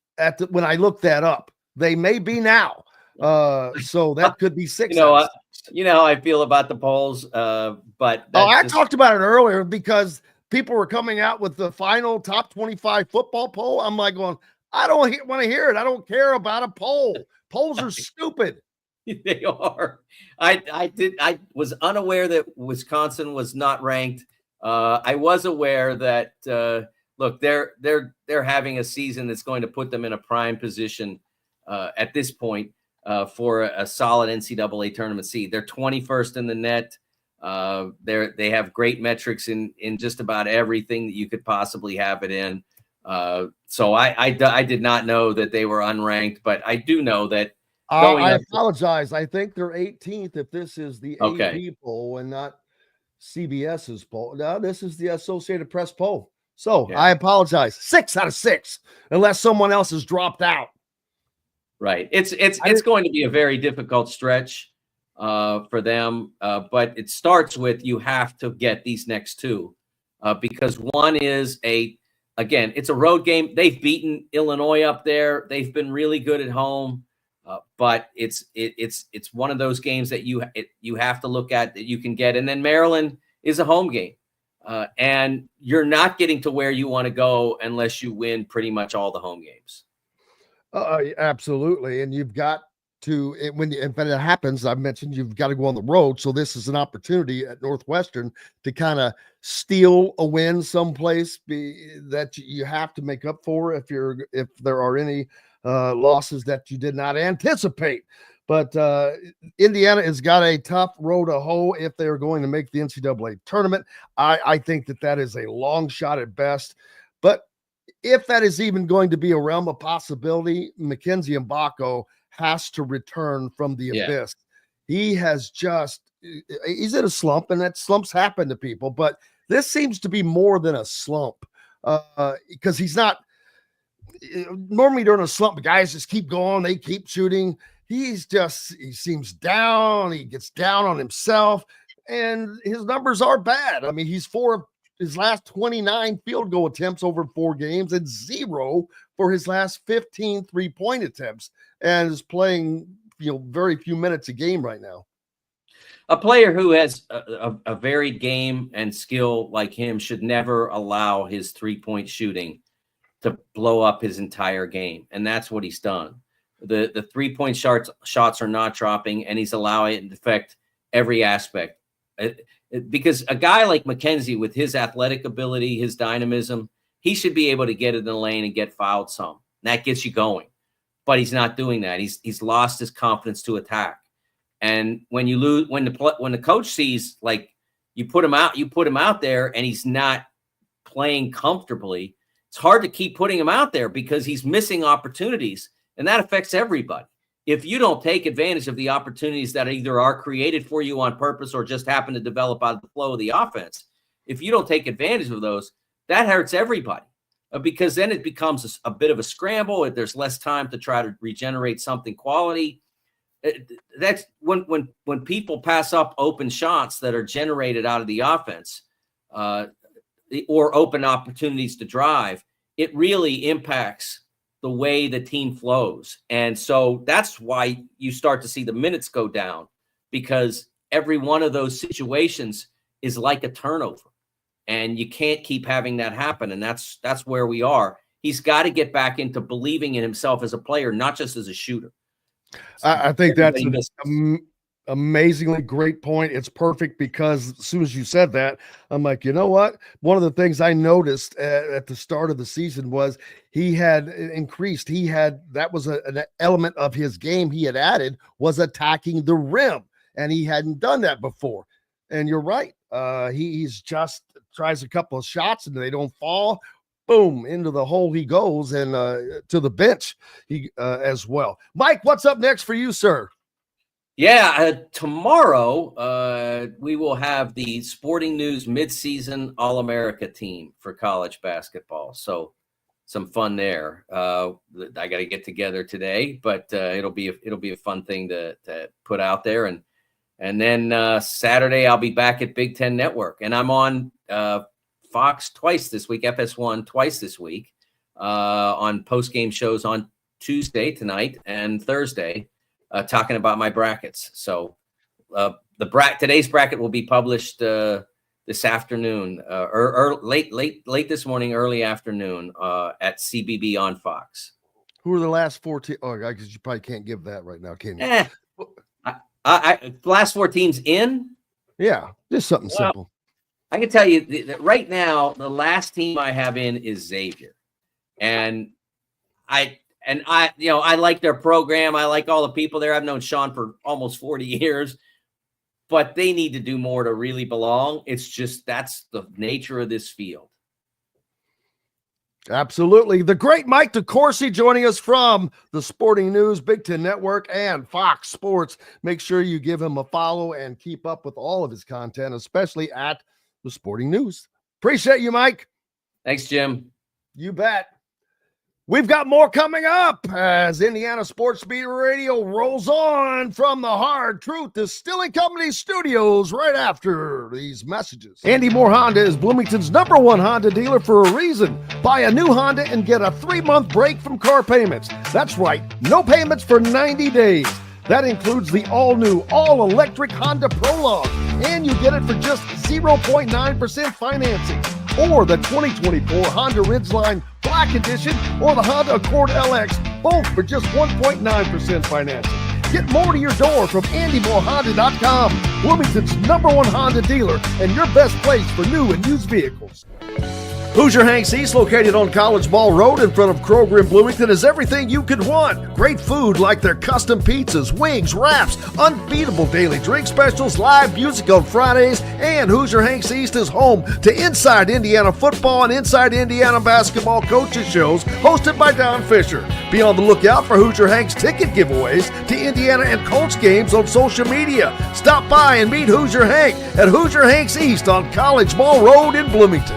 when I looked that up. They may be now. So that could be 6. You know how I feel about the polls, but I talked about it earlier because people were coming out with the final top 25 football poll. I'm like going, I don't want to hear it. I don't care about a poll. Polls are stupid. They are. I was unaware that Wisconsin was not ranked. I was aware that look, they're having a season that's going to put them in a prime position at this point for a solid NCAA tournament seed. They're 21st in the net. They have great metrics in just about everything that you could possibly have it in. So I did not know that they were unranked, but I do know that. I apologize. I think they're 18th if this is the AP poll and not CBS's poll. No, this is the Associated Press poll. So yeah. I apologize. 6 out of 6, unless someone else has dropped out. Right. It's going to be a very difficult stretch for them, but it starts with you have to get these next 2 because one is it's a road game. They've beaten Illinois up there. They've been really good at home. But it's one of those games that you have to look at that you can get. And then Maryland is a home game. And you're not getting to where you want to go unless you win pretty much all the home games. Absolutely. And you've got to, when it happens, I mentioned you've got to go on the road. So this is an opportunity at Northwestern to kind of steal a win someplace that you have to make up for if there are any losses that you did not anticipate. But Indiana has got a tough road to hoe if they are going to make the NCAA tournament. I think that is a long shot at best. But if that is even going to be a realm of possibility, Mackenzie Mbako has to return from the abyss. He has he's in a slump, and that slumps happen to people. But this seems to be more than a slump because he's not. Normally during a slump, the guys just keep going. They keep shooting. He seems down. He gets down on himself, and his numbers are bad. I mean, he's 4 of his last 29 field goal attempts over 4 games and 0 for his last 15 3-point attempts, and is playing very few minutes a game right now. A player who has a varied game and skill like him should never allow his 3-point shooting to blow up his entire game. And that's what he's done. The 3-point shots are not dropping, and he's allowing it to affect every aspect. Because a guy like Mackenzie, with his athletic ability, his dynamism, he should be able to get in the lane and get fouled some. That gets you going. But he's not doing that. He's lost his confidence to attack. And when you lose, when the coach sees like you put him out there and he's not playing comfortably, it's hard to keep putting him out there because he's missing opportunities, and that affects everybody. If you don't take advantage of the opportunities that either are created for you on purpose or just happen to develop out of the flow of the offense, if you don't take advantage of those, that hurts everybody because then it becomes a bit of a scramble. There's less time to try to regenerate something quality. That's when people pass up open shots that are generated out of the offense, or open opportunities to drive, it really impacts the way the team flows. And so that's why you start to see the minutes go down, because every one of those situations is like a turnover. And you can't keep having that happen. And that's where we are. He's got to get back into believing in himself as a player, not just as a shooter. I think that's an amazingly great point. It's perfect because as soon as you said that, I'm like, you know what? One of the things I noticed at the start of the season was he had increased. That was an element of his game he had added, was attacking the rim. And he hadn't done that before. And you're right. He's just tries a couple of shots and they don't fall. Boom, into the hole he goes, and to the bench as well. Mike, what's up next for you, sir? Yeah, tomorrow we will have the Sporting News midseason All-America team for college basketball. So some fun there. I got to get together today, but it'll be a fun thing to put out there. And then Saturday I'll be back at Big Ten Network, and I'm on Fox twice this week, FS1 twice this week, on post-game shows on Tuesday tonight and Thursday, talking about my brackets. So today's bracket will be published this afternoon, or late this morning, early afternoon, at CBB on Fox. Who are the last 4 teams? Oh, because you probably can't give that right now, can you? Last 4 teams in? Yeah, just something simple. I can tell you that right now, the last team I have in is Xavier, and I like their program. I like all the people there. I've known Sean for almost 40 years, but they need to do more to really belong. It's just that's the nature of this field. Absolutely. The great Mike DeCourcy joining us from the Sporting News, Big Ten Network, and Fox Sports. Make sure you give him a follow and keep up with all of his content, especially at the Sporting News. Appreciate you, Mike. Thanks, Jim. You bet. We've got more coming up as Indiana Sports Beat Radio rolls on from the Hard Truth Distilling Company studios right after these messages. Andy Moore Honda is Bloomington's #1 Honda dealer for a reason. Buy a new Honda and get a 3-month break from car payments. That's right, no payments for 90 days. That includes the all-new, all-electric Honda Prologue, and you get it for just 0.9% financing. Or the 2024 Honda Ridgeline Black Edition or the Honda Accord LX, both for just 1.9% financing. Get more to your door from AndyMooreHonda.com, Bloomington's #1 Honda dealer and your best place for new and used vehicles. Hoosier Hanks East, located on College Ball Road in front of Kroger in Bloomington, is everything you could want. Great food like their custom pizzas, wings, wraps, unbeatable daily drink specials, live music on Fridays, and Hoosier Hanks East is home to Inside Indiana Football and Inside Indiana Basketball coaches shows hosted by Don Fisher. Be on the lookout for Hoosier Hanks ticket giveaways to Indiana and Colts games on social media. Stop by and meet Hoosier Hank at Hoosier Hanks East on College Ball Road in Bloomington.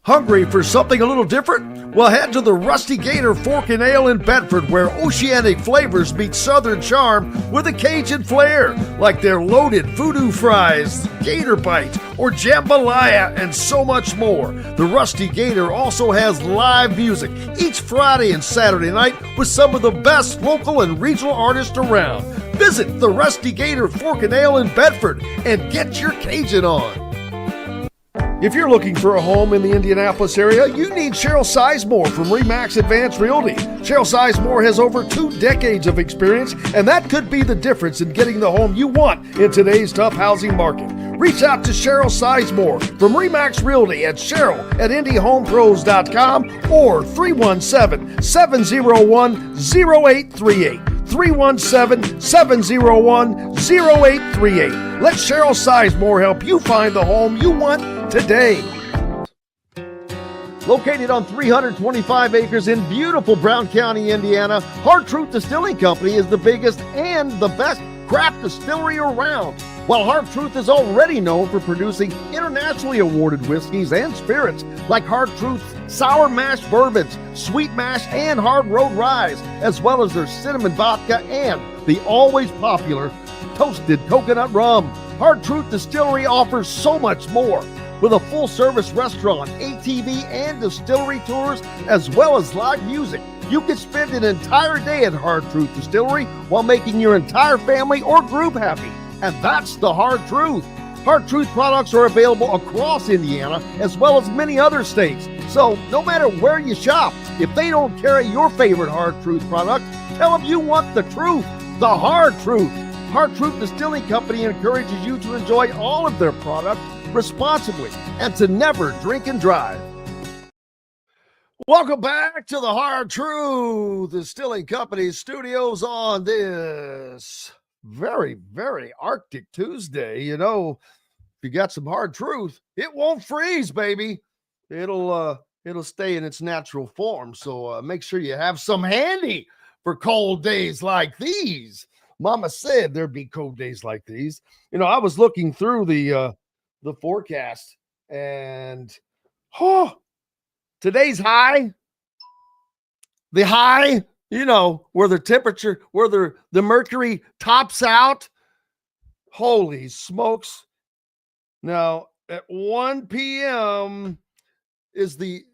Hungry for something a little different? Well, head to the Rusty Gator Fork and Ale in Bedford, where oceanic flavors meet southern charm with a Cajun flair, like their loaded voodoo fries, gator bite, or jambalaya, and so much more. The Rusty Gator also has live music each Friday and Saturday night with some of the best local and regional artists around. Visit the Rusty Gator Fork and Ale in Bedford and get your Cajun on. If you're looking for a home in the Indianapolis area, you need Cheryl Sizemore from RE/MAX Advanced Realty. Cheryl Sizemore has over 2 decades of experience, and that could be the difference in getting the home you want in today's tough housing market. Reach out to Cheryl Sizemore from RE/MAX Realty at Cheryl@IndyHomePros.com or 317-701-0838. 317-701-0838. Let Cheryl Sizemore help you find the home you want today. Located on 325 acres in beautiful Brown County, Indiana, Hard Truth Distilling Company is the biggest and the best craft distillery around. While Hard Truth is already known for producing internationally awarded whiskeys and spirits like Hard Truth's Sour Mash Bourbons, Sweet Mash, and Hard Road Ryes, as well as their cinnamon vodka and the always popular Toasted Coconut Rum. Hard Truth Distillery offers so much more. With a full-service restaurant, ATV, and distillery tours, as well as live music, you can spend an entire day at Hard Truth Distillery while making your entire family or group happy. And that's the hard truth. Hard Truth products are available across Indiana as well as many other states. So no matter where you shop, if they don't carry your favorite Hard Truth product, tell them you want the truth, the Hard Truth. Hard Truth Distilling Company encourages you to enjoy all of their products responsibly and to never drink and drive. Welcome back to the Hard Truth Distilling Company studios on this very, very Arctic Tuesday. You know, if you got some Hard Truth, it won't freeze, baby. It'll stay in its natural form. So make sure you have some handy for cold days like these. Mama said there'd be cold days like these. You know, I was looking through the forecast, and today's high, the high, you know, where the temperature, where the mercury tops out. Holy smokes. Now at 1 p.m. is the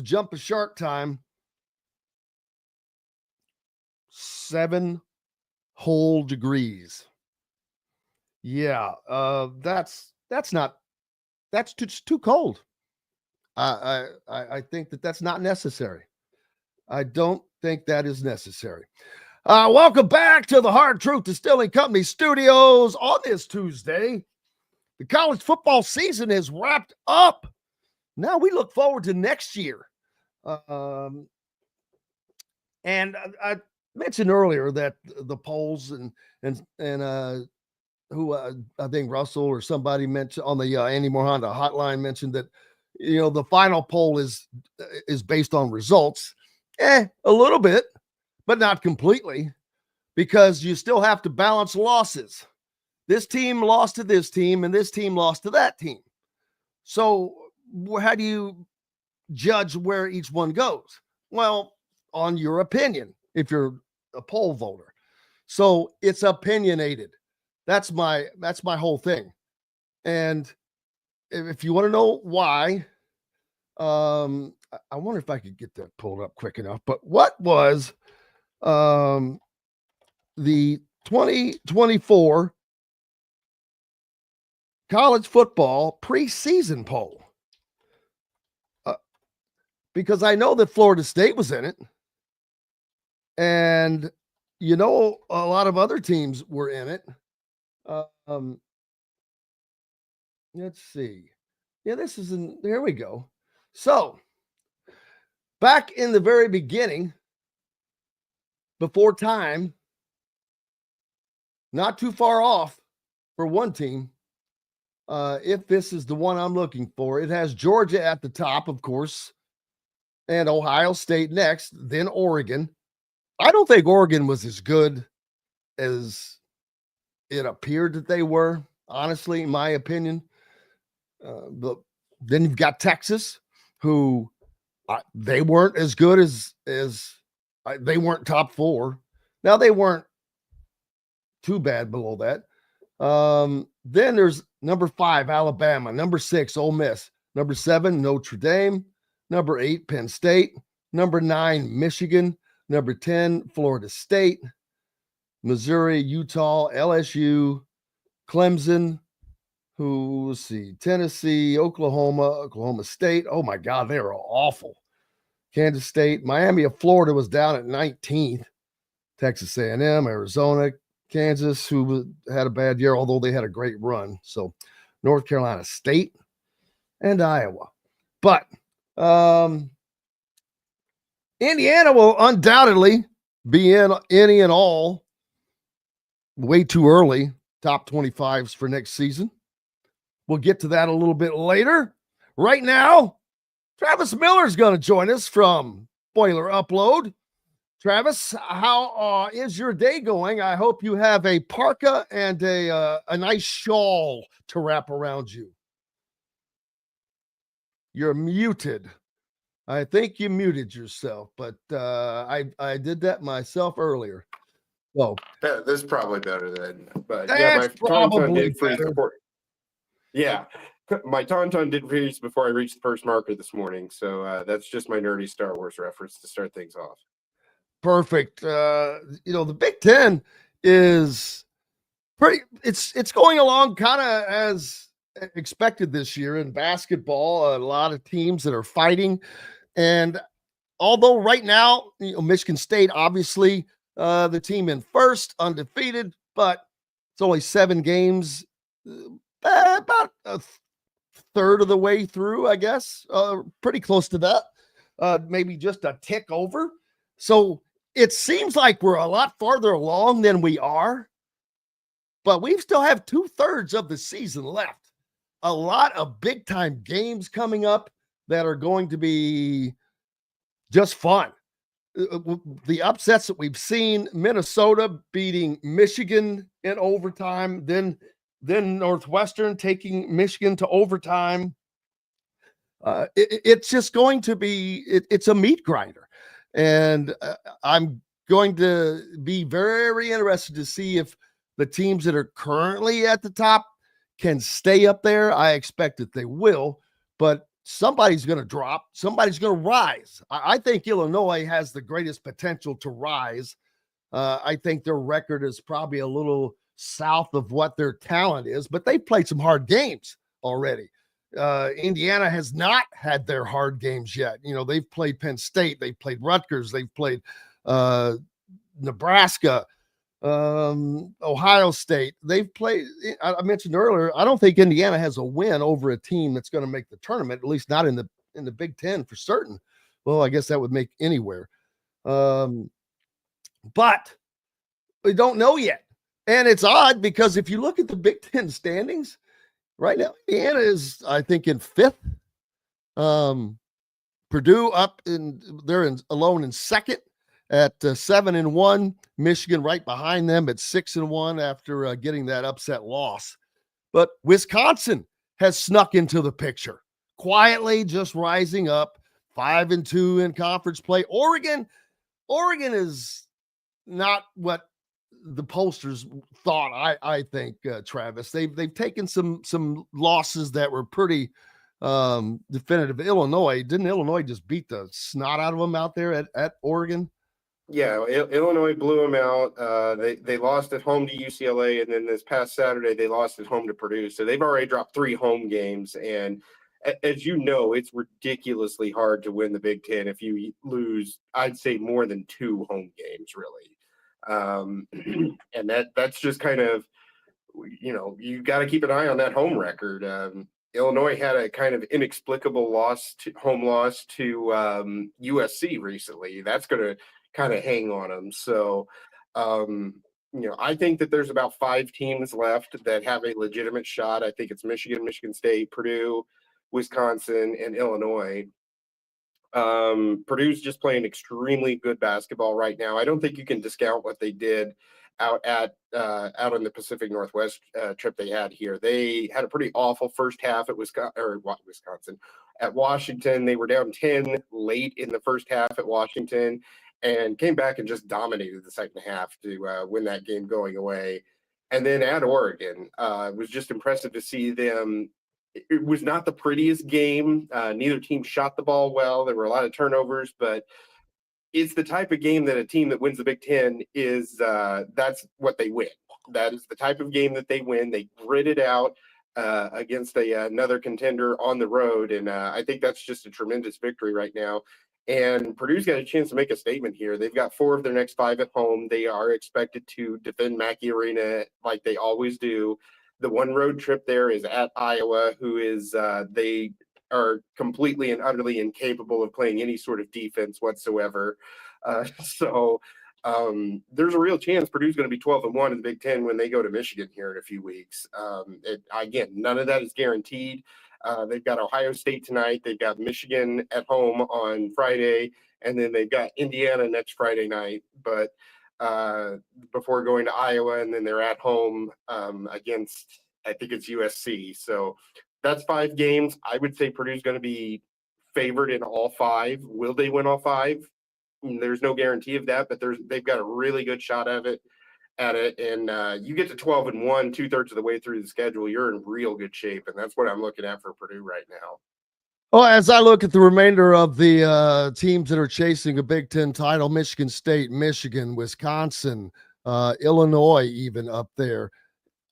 jump of shark time. 7 whole degrees. Yeah, that's too cold. I think that's not necessary. I don't think that is necessary. Welcome back to the Hard Truth Distilling Company studios on this Tuesday. The college football season is wrapped up. Now we look forward to next year. And I mentioned earlier that the polls and who I think Russell or somebody mentioned on the Andy Mohanda hotline mentioned that, you know, the final poll is based on results. A little bit, but not completely, because you still have to balance losses. This team lost to this team and this team lost to that team. So how do you judge where each one goes? Well, on your opinion, if you're a poll voter. So it's opinionated. That's my whole thing. And if you want to know why, I wonder if I could get that pulled up quick enough. But what was the 2024 college football preseason poll? Because I know that Florida State was in it. And, you know, a lot of other teams were in it. Let's see. Yeah, here we go. So, back in the very beginning, before time, not too far off for one team, if this is the one I'm looking for, it has Georgia at the top, of course, and Ohio State next, then Oregon. I don't think Oregon was as good as it appeared that they were, honestly, in my opinion. But then you've got Texas, who they weren't as good as they weren't top 4. Now they weren't too bad below that. Then there's number 5, Alabama, number 6, Ole Miss, number 7, Notre Dame, number 8, Penn State, number 9, Michigan, number 10, Florida State, Missouri, Utah, LSU, Clemson, let's see, Tennessee, Oklahoma State. Oh my God, they were awful. Kansas State, Miami of Florida was down at 19th. Texas A&M, Arizona, Kansas, who had a bad year, although they had a great run. So North Carolina State and Iowa. But Indiana will undoubtedly be in any and all way too early top 25s for next season. We'll get to that a little bit later. Right now, Travis Miller's going to join us from Boiler Upload. Travis, how is your day going? I hope you have a parka and a nice shawl to wrap around you. You're muted. I think you muted yourself, but I did that myself earlier. So yeah, this is probably better then. But that's yeah, my probably did freeze before. Yeah, my Tauntaun did freeze before I reached the first marker this morning. So that's just my nerdy Star Wars reference to start things off. Perfect. The Big Ten is It's going along kind of as expected this year in basketball. A lot of teams that are fighting, and although right now, Michigan State, obviously, the team in first, undefeated, but it's only 7 games, about a third of the way through, I guess, pretty close to that, maybe just a tick over. So it seems like we're a lot farther along than we are, but we still have 2/3 of the season left. A lot of big time games coming up that are going to be just fun. The upsets that we've seen, Minnesota beating Michigan in overtime, then Northwestern taking Michigan to overtime. It's just going to be, it's a meat grinder. And I'm going to be very interested to see if the teams that are currently at the top can stay up there. I expect that they will, but somebody's going to drop. Somebody's going to rise. I think Illinois has the greatest potential to rise. I think their record is probably a little south of what their talent is, but they've played some hard games already. Indiana has not had their hard games yet. They've played Penn State. They've played Rutgers. They've played Nebraska, Ohio State. They've played, I mentioned earlier, I don't think Indiana has a win over a team that's going to make the tournament, at least not in the Big Ten for certain. Well, I guess that would make anywhere. But we don't know yet. And it's odd because if you look at the Big Ten standings right now, Indiana is, I think, in 5th. Purdue they're alone in 2nd at 7-1. Michigan right behind them at 6-1 after getting that upset loss. But Wisconsin has snuck into the picture, quietly just rising up, 5-2 in conference play. Oregon is not what the pollsters thought. I think, Travis, they've taken some losses that were pretty definitive. Didn't Illinois just beat the snot out of them out there at Oregon? Yeah, Illinois blew them out. They lost at home to UCLA, and then this past Saturday they lost at home to Purdue. So they've already dropped 3 home games. And as you know, it's ridiculously hard to win the Big Ten if you lose, I'd say, more than 2 home games, really. And that's just kind of, you got to keep an eye on that home record. Illinois had a kind of inexplicable home loss to USC recently. That's going to kind of hang on them. So, I think that there's about 5 teams left that have a legitimate shot. I think it's Michigan, Michigan State, Purdue, Wisconsin, and Illinois. Purdue's just playing extremely good basketball right now. I don't think you can discount what they did out on the Pacific Northwest trip they had here. They had a pretty awful first half at Wisconsin. At Washington, they were down 10 late in the first half at Washington and came back and just dominated the second half to win that game going away. And then at Oregon, it was just impressive to see them. It was not the prettiest game. Neither team shot the ball well. There were a lot of turnovers, but it's the type of game that a team that wins the Big Ten is, that's what they win. That is the type of game that they win. They grit it out against another contender on the road. And I think that's just a tremendous victory right now. And Purdue's got a chance to make a statement here. They've got 4 of their next 5 at home. They are expected to defend Mackey Arena like they always do. The one road trip there is at Iowa, who is they are completely and utterly incapable of playing any sort of defense whatsoever. So there's a real chance Purdue's going to be 12-1 in the Big Ten when they go to Michigan here in a few weeks. Again, none of that is guaranteed. They've got Ohio State tonight. They've got Michigan at home on Friday, and then they've got Indiana next Friday night. But before going to Iowa, and then they're at home against, I think it's USC. So that's 5 games. I would say Purdue's going to be favored in all 5. Will they win all 5? There's no guarantee of that, but they've got a really good shot at it. And you get to 12-1, 2/3 of the way through the schedule, you're in real good shape, and that's what I'm looking at for Purdue right now. Well, as I look at the remainder of the teams that are chasing a Big Ten title, Michigan State, Michigan, Wisconsin, Illinois, even up there,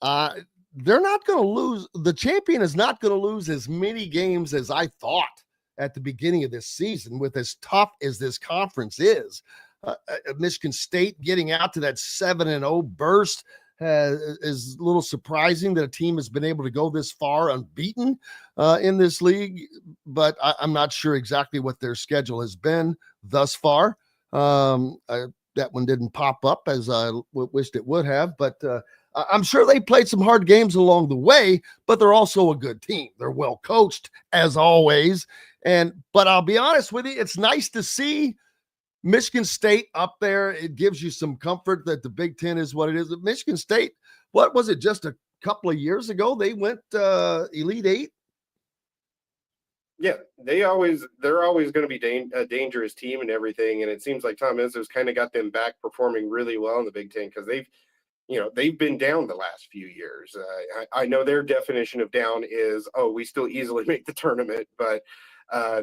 they're not going to lose. The champion is not going to lose as many games as I thought at the beginning of this season, with as tough as this conference is. Michigan State getting out to that 7-0 burst is a little surprising that a team has been able to go this far unbeaten in this league, but I'm not sure exactly what their schedule has been thus far. That one didn't pop up as I wished it would have, but I'm sure they played some hard games along the way, but they're also a good team. They're well coached as always. But I'll be honest with you, it's nice to see Michigan State up there. It gives you some comfort that the Big Ten is what it is. Michigan State, what was it, just a couple of years ago? They went Elite Eight. Yeah, they're always going to be a dangerous team and everything. And it seems like Tom Izzo's kind of got them back performing really well in the Big Ten, because they've been down the last few years. I know their definition of down is, we still easily make the tournament, but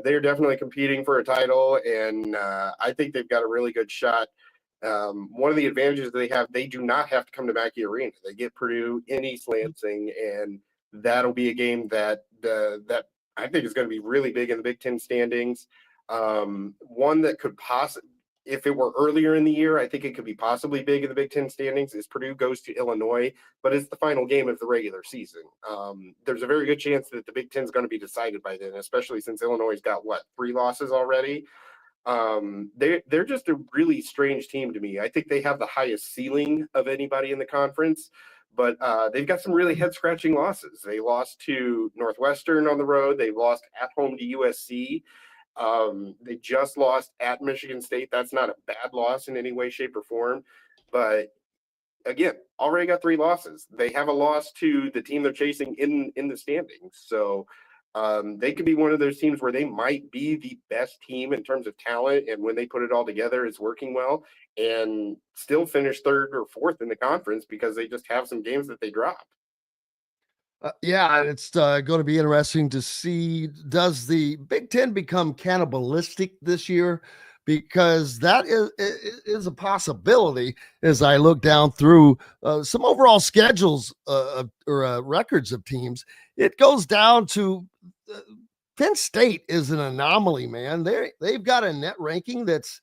they're definitely competing for a title, and I think they've got a really good shot. One of the advantages they have, they do not have to come to Mackey Arena. They get Purdue in East Lansing, and that'll be a game that I think is going to be really big in the Big Ten standings. One that could possibly, if it were earlier in the year, I think it could be possibly big in the Big Ten standings, is Purdue goes to Illinois, but it's the final game of the regular season. There's a very good chance that the Big Ten is going to be decided by then, especially since Illinois got 3 losses already. They're just a really strange team to me. I think they have the highest ceiling of anybody in the conference, but they've got some really head-scratching losses. They lost to Northwestern on the road. They lost at home to USC. They just lost at Michigan State. That's not a bad loss in any way, shape, or form. But again, already got 3 losses. They have a loss to the team they're chasing in the standings. So they could be one of those teams where they might be the best team in terms of talent, and when they put it all together, it's working well, and still finish 3rd or 4th in the conference because they just have some games that they drop. Yeah, it's going to be interesting to see, does the Big Ten become cannibalistic this year? Because that is a possibility as I look down through some overall schedules or records of teams. It goes down to Penn State is an anomaly, man. They've got a net ranking that's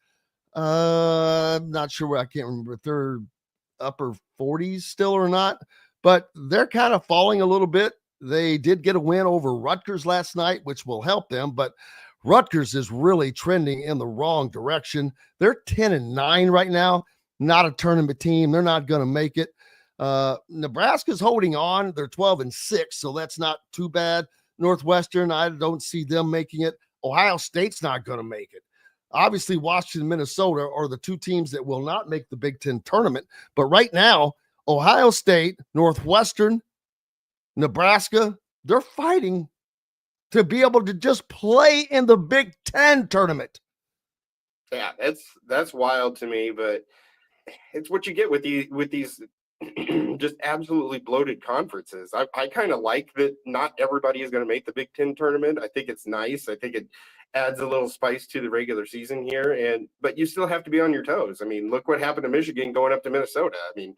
I'm not sure where, I can't remember if they're upper 40s still or not, but they're kind of falling a little bit. They did get a win over Rutgers last night, which will help them, but Rutgers is really trending in the wrong direction. They're 10-9 right now, not a tournament team. They're not going to make it. Nebraska's holding on. They're 12-6, so that's not too bad. Northwestern, I don't see them making it. Ohio State's not going to make it. Obviously, Washington, Minnesota are the 2 teams that will not make the Big Ten tournament. But right now, Ohio State, Northwestern, Nebraska, they're fighting to be able to just play in the Big Ten tournament. Yeah, that's wild to me, but it's what you get with these just absolutely bloated conferences. I kind of like that not everybody is going to make the Big Ten tournament. I think it's nice. I think it adds a little spice to the regular season here, but you still have to be on your toes. I mean, look what happened to Michigan going up to Minnesota. I mean,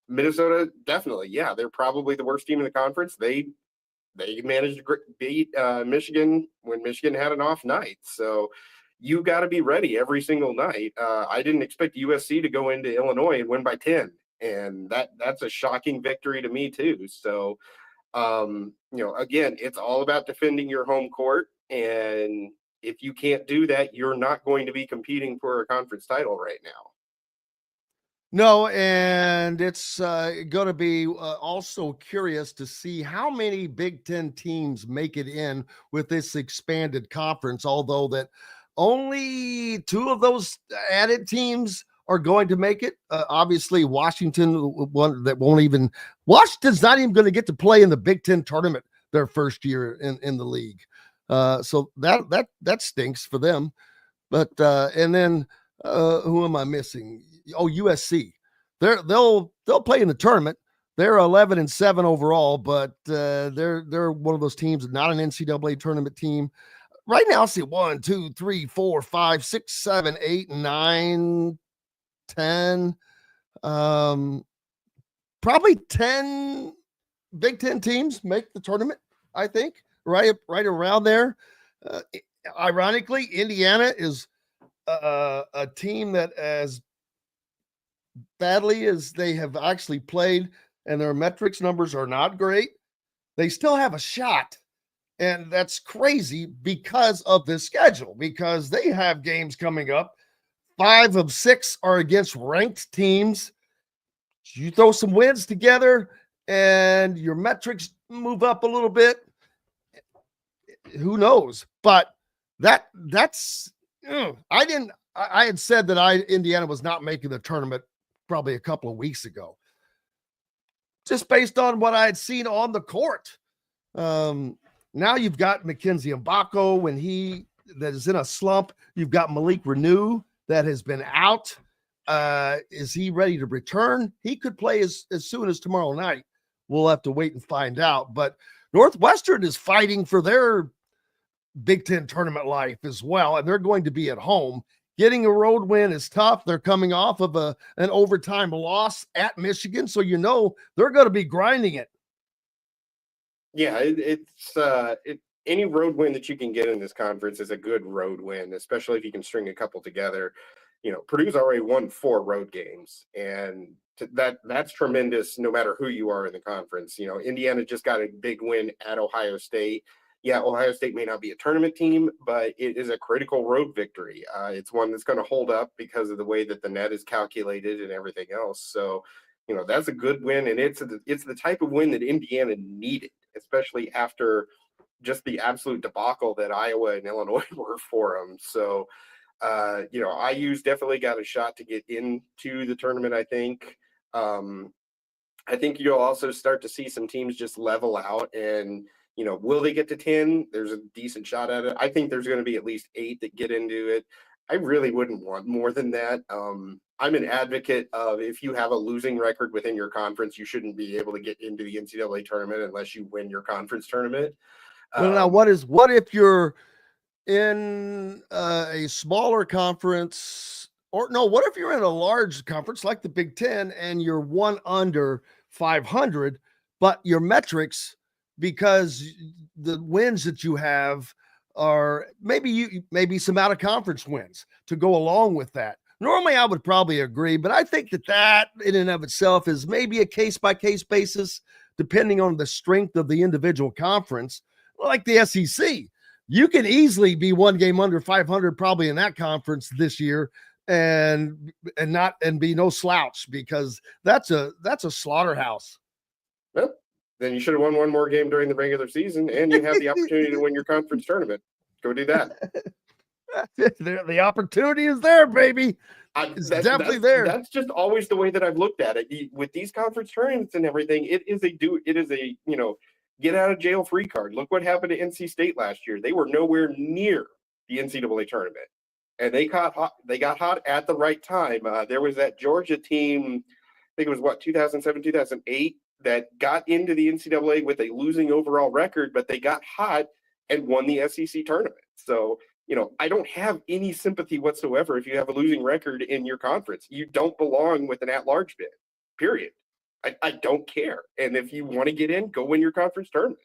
Minnesota, definitely, yeah, they're probably the worst team in the conference. They managed to beat Michigan when Michigan had an off night. So you got to be ready every single night. I didn't expect USC to go into Illinois and win by 10. And that's a shocking victory to me too. So, again, it's all about defending your home court. And if you can't do that, you're not going to be competing for a conference title right now. No, and it's going to be also curious to see how many Big Ten teams make it in with this expanded conference, although that only 2 of those added teams are going to make it. Obviously, Washington, one that won't even – Washington's not even going to get to play in the Big Ten tournament their first year in the league. So that stinks for them. But and then who am I missing? Oh, USC. They'll play in the tournament. They're 11-7 overall, but they're one of those teams, not an NCAA tournament team. Right now, I see 1, 2, 3, 4, 5, 6, 7, 8, 9, 10. Probably 10 Big Ten teams make the tournament, I think, right around there. Ironically, Indiana is a team that, as badly as they have actually played and their metrics numbers are not great, they still have a shot. And that's crazy because of this schedule, because they have games coming up. 5 of 6 are against ranked teams. You throw some wins together and your metrics move up a little bit. Who knows? But that's I had said that Indiana was not making the tournament probably a couple of weeks ago, just based on what I had seen on the court. Now you've got Mackenzie Mbako that is in a slump. You've got Malik Renew that has been out. Is he ready to return? He could play as soon as tomorrow night. We'll have to wait and find out. But Northwestern is fighting for their Big Ten tournament life as well, and they're going to be at home. Getting a road win is tough. They're coming off of an overtime loss at Michigan, so they're going to be grinding it. Yeah, any road win that you can get in this conference is a good road win, especially if you can string a couple together. Purdue's already won 4 road games, and that's tremendous no matter who you are in the conference. Indiana just got a big win at Ohio State. Yeah, Ohio State may not be a tournament team, but it is a critical road victory. It's one that's going to hold up because of the way that the net is calculated and everything else. So, that's a good win, and it's the type of win that Indiana needed, especially after just the absolute debacle that Iowa and Illinois were for them. So, IU's definitely got a shot to get into the tournament, I think. I think you'll also start to see some teams just level out and, will they get to 10? There's a decent shot at it. I think there's going to be at least 8 that get into it. I really wouldn't want more than that. I'm an advocate of, if you have a losing record within your conference, you shouldn't be able to get into the NCAA tournament unless you win your conference tournament. Well, now what if you're in a smaller conference, what if you're in a large conference like the Big Ten and you're one under 500, but your metrics, because the wins that you have are maybe some out of conference wins to go along with that. Normally I would probably agree, but I think that in and of itself is maybe a case by case basis, depending on the strength of the individual conference. Like the SEC, you can easily be one game under 500 probably in that conference this year and be no slouch, because that's a slaughterhouse. Well, then you should have won one more game during the regular season, and you have the opportunity to win your conference tournament. Go do that. The opportunity is there, baby. It's definitely there. That's just always the way that I've looked at it. With these conference tournaments and everything, it is a get out of jail free card. Look what happened to NC State last year. They were nowhere near the NCAA tournament, and they got hot at the right time. There was that Georgia team, I think it was 2007, 2008, that got into the NCAA with a losing overall record, but they got hot and won the SEC tournament. So, I don't have any sympathy whatsoever if you have a losing record in your conference. You don't belong with an at-large bid, period. I don't care. And if you want to get in, go win your conference tournament.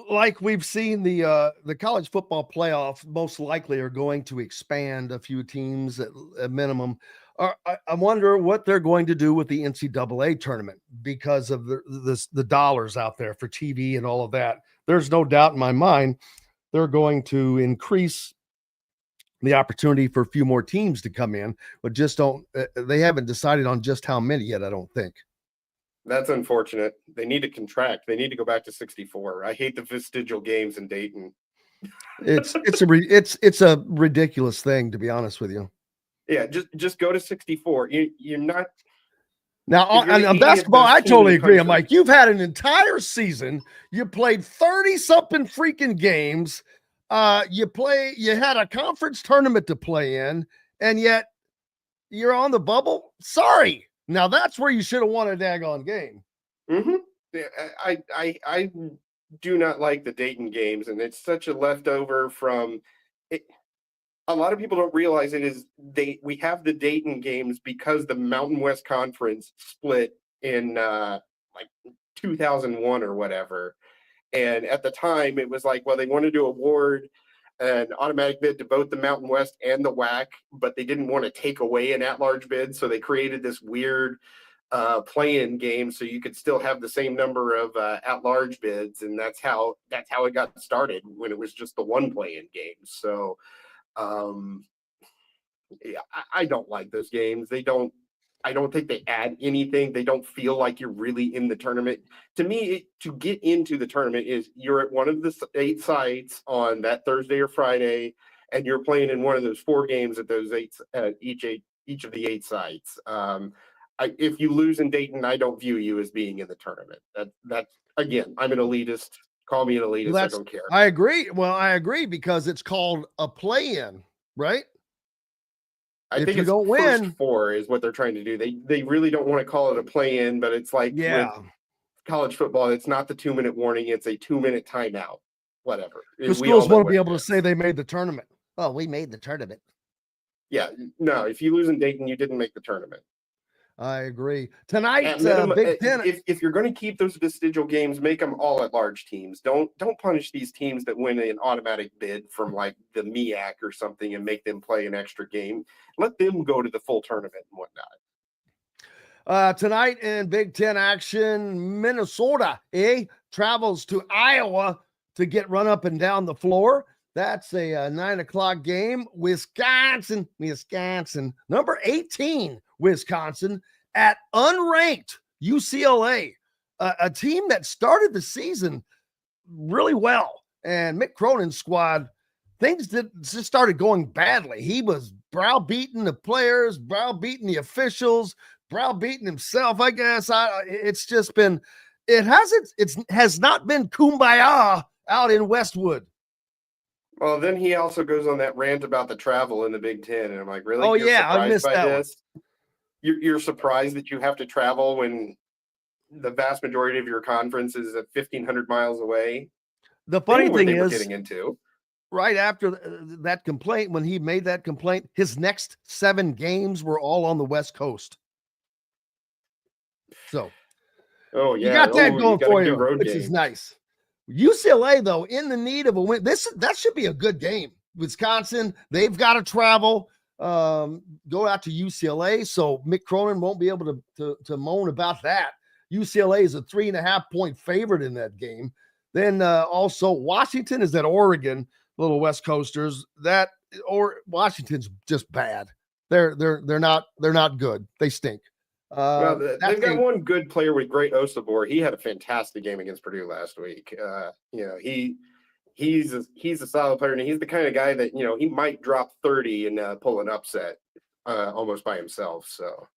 Like we've seen, the college football playoff most likely are going to expand a few teams at minimum. I wonder what they're going to do with the NCAA tournament because of the dollars out there for TV and all of that. There's no doubt in my mind they're going to increase the opportunity for a few more teams to come in, but they haven't decided on just how many yet, I don't think. That's unfortunate. They need to contract. They need to go back to 64. I hate the vestigial games in Dayton. It's a ridiculous thing, to be honest with you. Yeah, just go to 64. You're not. Now on basketball, I totally agree. I'm like, you've had an entire season. You played 30-something freaking games. You had a conference tournament to play in, and yet you're on the bubble. Sorry. Now that's where you should have won a daggone game. Mm-hmm. Yeah, I do not like the Dayton games, and it's such a leftover from it. A lot of people don't realize we have the Dayton games because the Mountain West Conference split in like 2001 or whatever. And at the time, it was like, well, they wanted to award an automatic bid to both the Mountain West and the WAC, but they didn't want to take away an at-large bid, so they created this weird play-in game so you could still have the same number of at-large bids, and that's how it got started when it was just the one play-in game. So yeah, I don't like those games. I don't think they add anything. They don't feel like you're really in the tournament. To me, to get into the tournament is you're at one of the 8 sites on that Thursday or Friday, and you're playing in one of those 4 games at those each of the 8 sites. If you lose in Dayton, I don't view you as being in the tournament. That again, I'm an elitist. Call me an elitist. I don't care. I agree. Well, I agree because it's called a play-in, right? I think it's don't win, 4 is what they're trying to do. They really don't want to call it a play-in, but it's like with college football, it's not the 2-minute warning, it's a 2-minute timeout. Whatever. The schools want to be able to say they made the tournament. Oh, we made the tournament. Yeah, no, if you lose in Dayton, you didn't make the tournament. I agree. Tonight, Big Ten. If you're going to keep those vestigial games, make them all at large teams. Don't punish these teams that win an automatic bid from like the MEAC or something and make them play an extra game. Let them go to the full tournament and whatnot. Tonight in Big Ten action, Minnesota travels to Iowa to get run up and down the floor. That's a 9:00 game. Wisconsin, number 18, Wisconsin at unranked UCLA, a team that started the season really well. And Mick Cronin's squad, things just started going badly. He was browbeating the players, browbeating the officials, browbeating himself. I guess it has not been kumbaya out in Westwood. Well, then he also goes on that rant about the travel in the Big Ten, and I'm like, really? Oh, yeah, I missed that one. You're surprised that you have to travel when the vast majority of your conference is at 1,500 miles away? The funny thing is, getting into right after that complaint, when he made that complaint, his next 7 games were all on the West Coast. So, oh yeah, you got that going for you, which games. Is nice. UCLA, though, in the need of a win. That should be a good game. Wisconsin, they've got to travel, go out to UCLA, so Mick Cronin won't be able to moan about that. UCLA is a 3.5-point favorite in that game. Then also Washington is at Oregon, little West Coasters. Washington's just bad. They're not good. They stink. Well, they've got one good player with great Osabor. He had a fantastic game against Purdue last week. He's a solid player, and he's the kind of guy that he might drop 30 and pull an upset almost by himself. So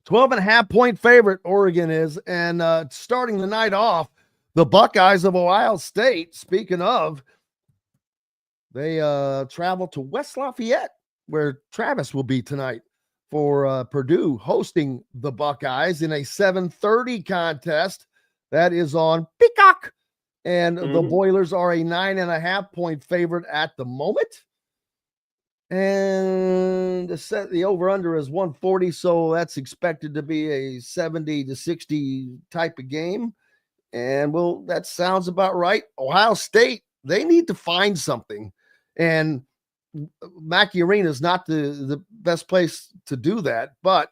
12.5-point favorite Oregon is, and starting the night off, the Buckeyes of Ohio State. Speaking of, they travel to West Lafayette, where Travis will be tonight, for Purdue hosting the Buckeyes in a 7:30 contest that is on Peacock. And the Boilers are a 9.5-point favorite at the moment. And the over-under is 140, so that's expected to be a 70-60 type of game. And that sounds about right. Ohio State, they need to find something. And Mackey Arena is not the best place to do that, but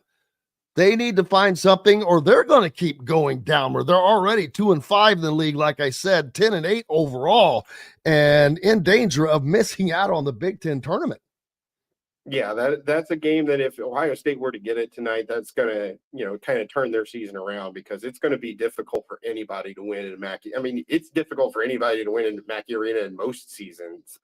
they need to find something, or they're going to keep going downward. They're already 2-5 in the league, like I said, 10-8 overall, and in danger of missing out on the Big Ten tournament. Yeah, that's a game that if Ohio State were to get it tonight, that's going to kind of turn their season around, because it's going to be difficult for anybody to win in Mackey. I mean, it's difficult for anybody to win in Mackey Arena in most seasons.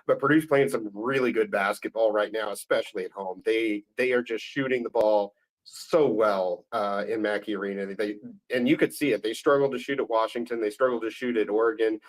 But Purdue's playing some really good basketball right now, especially at home. They are just shooting the ball so well in Mackey Arena. And you could see it. They struggled to shoot at Washington. They struggled to shoot at Oregon.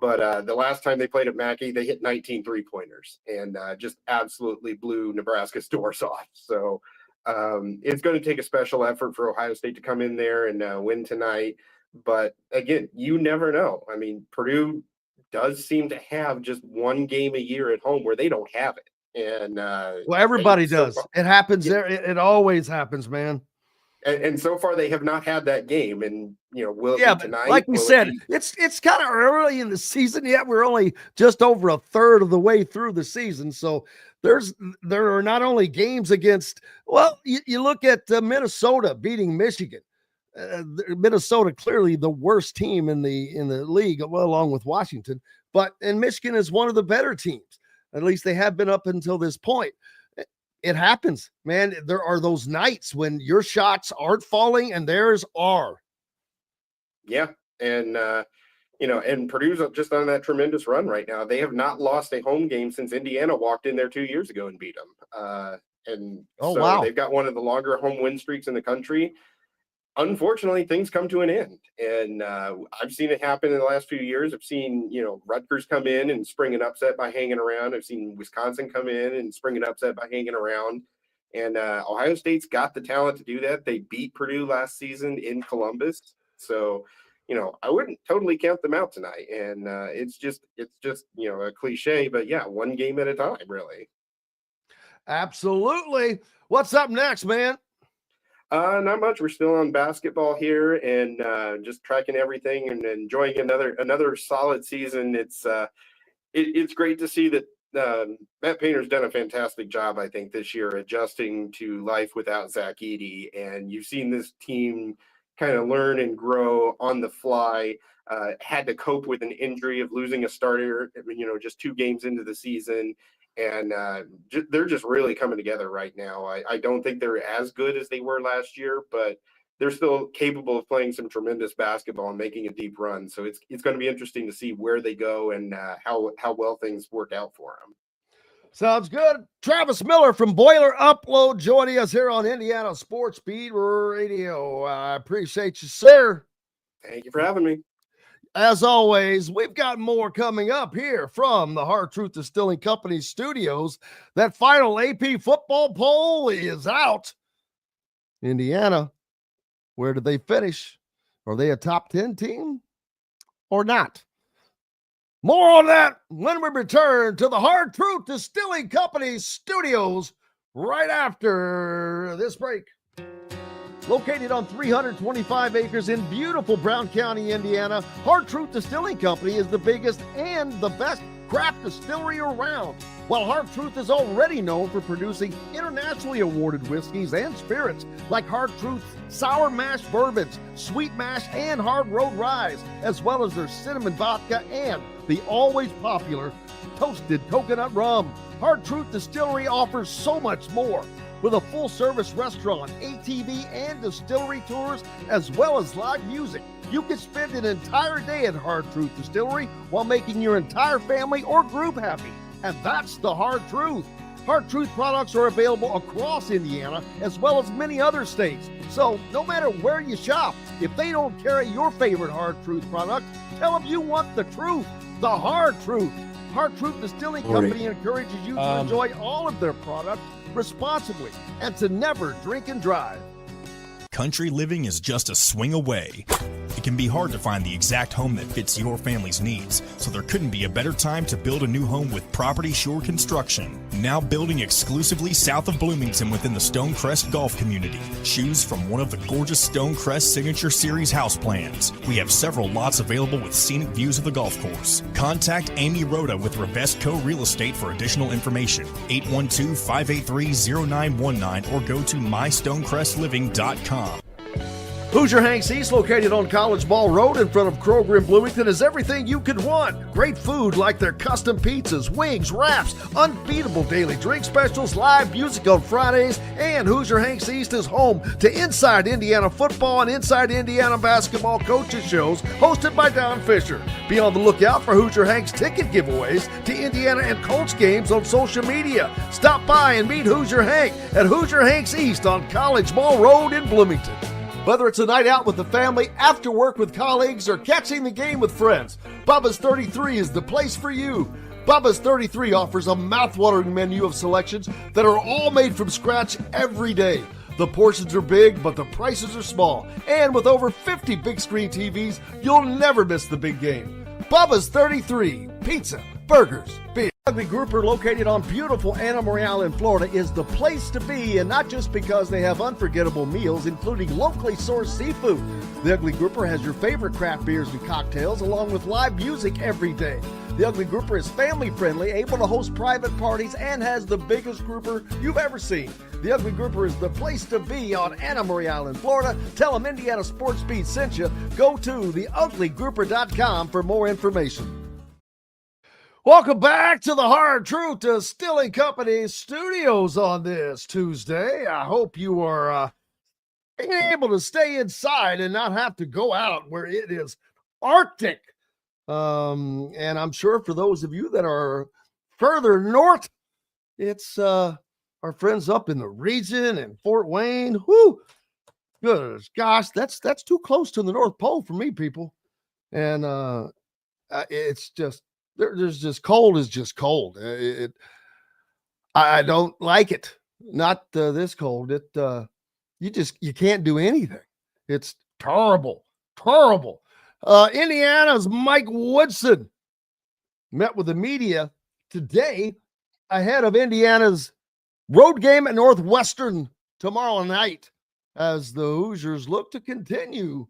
But the last time they played at Mackey, they hit 19 3-pointers and just absolutely blew Nebraska's doors off. So it's going to take a special effort for Ohio State to come in there and win tonight. But again, you never know. I mean, Purdue does seem to have just one game a year at home where they don't have it. And everybody does. It happens there. It always happens, man. And so far they have not had that game. And will it be tonight? Like we said, it's kind of early in the season yet. We're only just over a third of the way through the season. So there are not only games against, you look at Minnesota beating Michigan. Minnesota clearly the worst team in the league, along with Washington, and Michigan is one of the better teams. At least they have been up until this point. It happens, man. There are those nights when your shots aren't falling and theirs are. Yeah. And, and Purdue's just on that tremendous run right now. They have not lost a home game since Indiana walked in there 2 years ago and beat them. Wow. They've got one of the longer home win streaks in the country. Unfortunately, things come to an end, and I've seen it happen in the last few years. I've seen, Rutgers come in and spring an upset by hanging around. I've seen Wisconsin come in and spring an upset by hanging around. And Ohio State's got the talent to do that. They beat Purdue last season in Columbus. So, I wouldn't totally count them out tonight. And it's just a cliche, but yeah, one game at a time, really. Absolutely. What's up next, man? Not much. We're still on basketball here and just tracking everything and enjoying another solid season. It's great to see that Matt Painter's done a fantastic job, I think, this year adjusting to life without Zach Edey. And you've seen this team kind of learn and grow on the fly. Had to cope with an injury of losing a starter, just 2 games into the season. And they're just really coming together right now. I don't think they're as good as they were last year, but they're still capable of playing some tremendous basketball and making a deep run. So it's going to be interesting to see where they go and how well things work out for them. Sounds good. Travis Miller from Boiler Upload joining us here on Indiana Sports Beat Radio. I appreciate you, sir. Thank you for having me. As always, we've got more coming up here from the Hard Truth Distilling Company studios. That final AP football poll is out. Indiana, where did they finish? Are they a top 10 team or not? More on that when we return to the Hard Truth Distilling Company studios right after this break. Located on 325 acres in beautiful Brown County, Indiana, Hard Truth Distilling Company is the biggest and the best craft distillery around. While Hard Truth is already known for producing internationally awarded whiskeys and spirits like Hard Truth's sour mash bourbons, sweet mash, and hard road rye, as well as their cinnamon vodka and the always popular toasted coconut rum. Hard Truth Distillery offers so much more. With a full-service restaurant, ATV, and distillery tours, as well as live music, you can spend an entire day at Hard Truth Distillery while making your entire family or group happy. And that's the Hard Truth. Hard Truth products are available across Indiana, as well as many other states. So no matter where you shop, if they don't carry your favorite Hard Truth product, tell them you want the truth, the Hard Truth. Hard Truth Distilling Company encourages you to enjoy all of their products responsibly and to never drink and drive. Country living is just a swing away. It can be hard to find the exact home that fits your family's needs, so there couldn't be a better time to build a new home with Property Shore Construction. Now building exclusively south of Bloomington within the Stonecrest Golf Community. Choose from one of the gorgeous Stonecrest Signature Series house plans. We have several lots available with scenic views of the golf course. Contact Amy Rhoda with Revestco Real Estate for additional information. 812-583-0919 or go to mystonecrestliving.com. Hoosier Hanks East, located on College Ball Road in front of Kroger in Bloomington, is everything you could want. Great food like their custom pizzas, wings, wraps, unbeatable daily drink specials, live music on Fridays, and Hoosier Hanks East is home to Inside Indiana Football and Inside Indiana Basketball coaches shows hosted by Don Fisher. Be on the lookout for Hoosier Hanks ticket giveaways to Indiana and Colts games on social media. Stop by and meet Hoosier Hank at Hoosier Hanks East on College Ball Road in Bloomington. Whether it's a night out with the family, after work with colleagues, or catching the game with friends, Bubba's 33 is the place for you. Bubba's 33 offers a mouthwatering menu of selections that are all made from scratch every day. The portions are big, but the prices are small. And with over 50 big screen TVs, you'll never miss the big game. Bubba's 33, pizza, burgers, beer. Ugly Grouper, located on beautiful Anna Maria in Florida, is the place to be, and not just because they have unforgettable meals, including locally sourced seafood. The Ugly Grouper has your favorite craft beers and cocktails, along with live music every day. The Ugly Grouper is family-friendly, able to host private parties, and has the biggest grouper you've ever seen. The Ugly Grouper is the place to be on Anna Maria Island, Florida. Tell them Indiana Sports Beat sent you. Go to theuglygrouper.com for more information. Welcome back to the Hard Truth Distilling Company studios on this Tuesday. I hope you are being able to stay inside and not have to go out where it is Arctic. And I'm sure for those of you that are further north, it's our friends up in the region and Fort Wayne. Whoo, good gosh, that's too close to the North Pole for me, people. And it's just there's just cold is just cold. I don't like it. Not this cold. You can't do anything. It's terrible. Indiana's Mike Woodson met with the media today ahead of Indiana's road game at Northwestern tomorrow night as the Hoosiers look to continue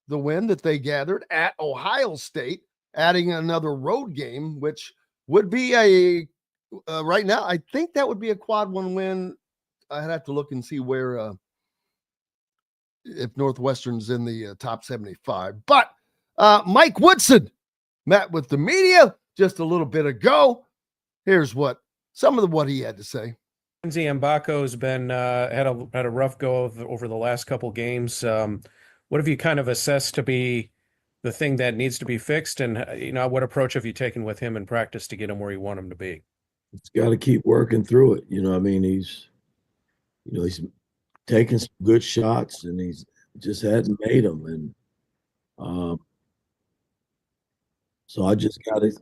the win that they gathered at Ohio State, adding another road game, which would be right now, I think that would be a quad one win. I'd have to look and see where if Northwestern's in the top 75. But Mike Woodson met with the media just a little bit ago. Here's what he had to say. Lindsay Mbako's been had a rough go over the last couple games. What have you kind of assessed to be the thing that needs to be fixed, and what approach have you taken with him in practice to get him where you want him to be? He's got to keep working through it. He's taking some good shots, and he's just hadn't made them. And so I just got to.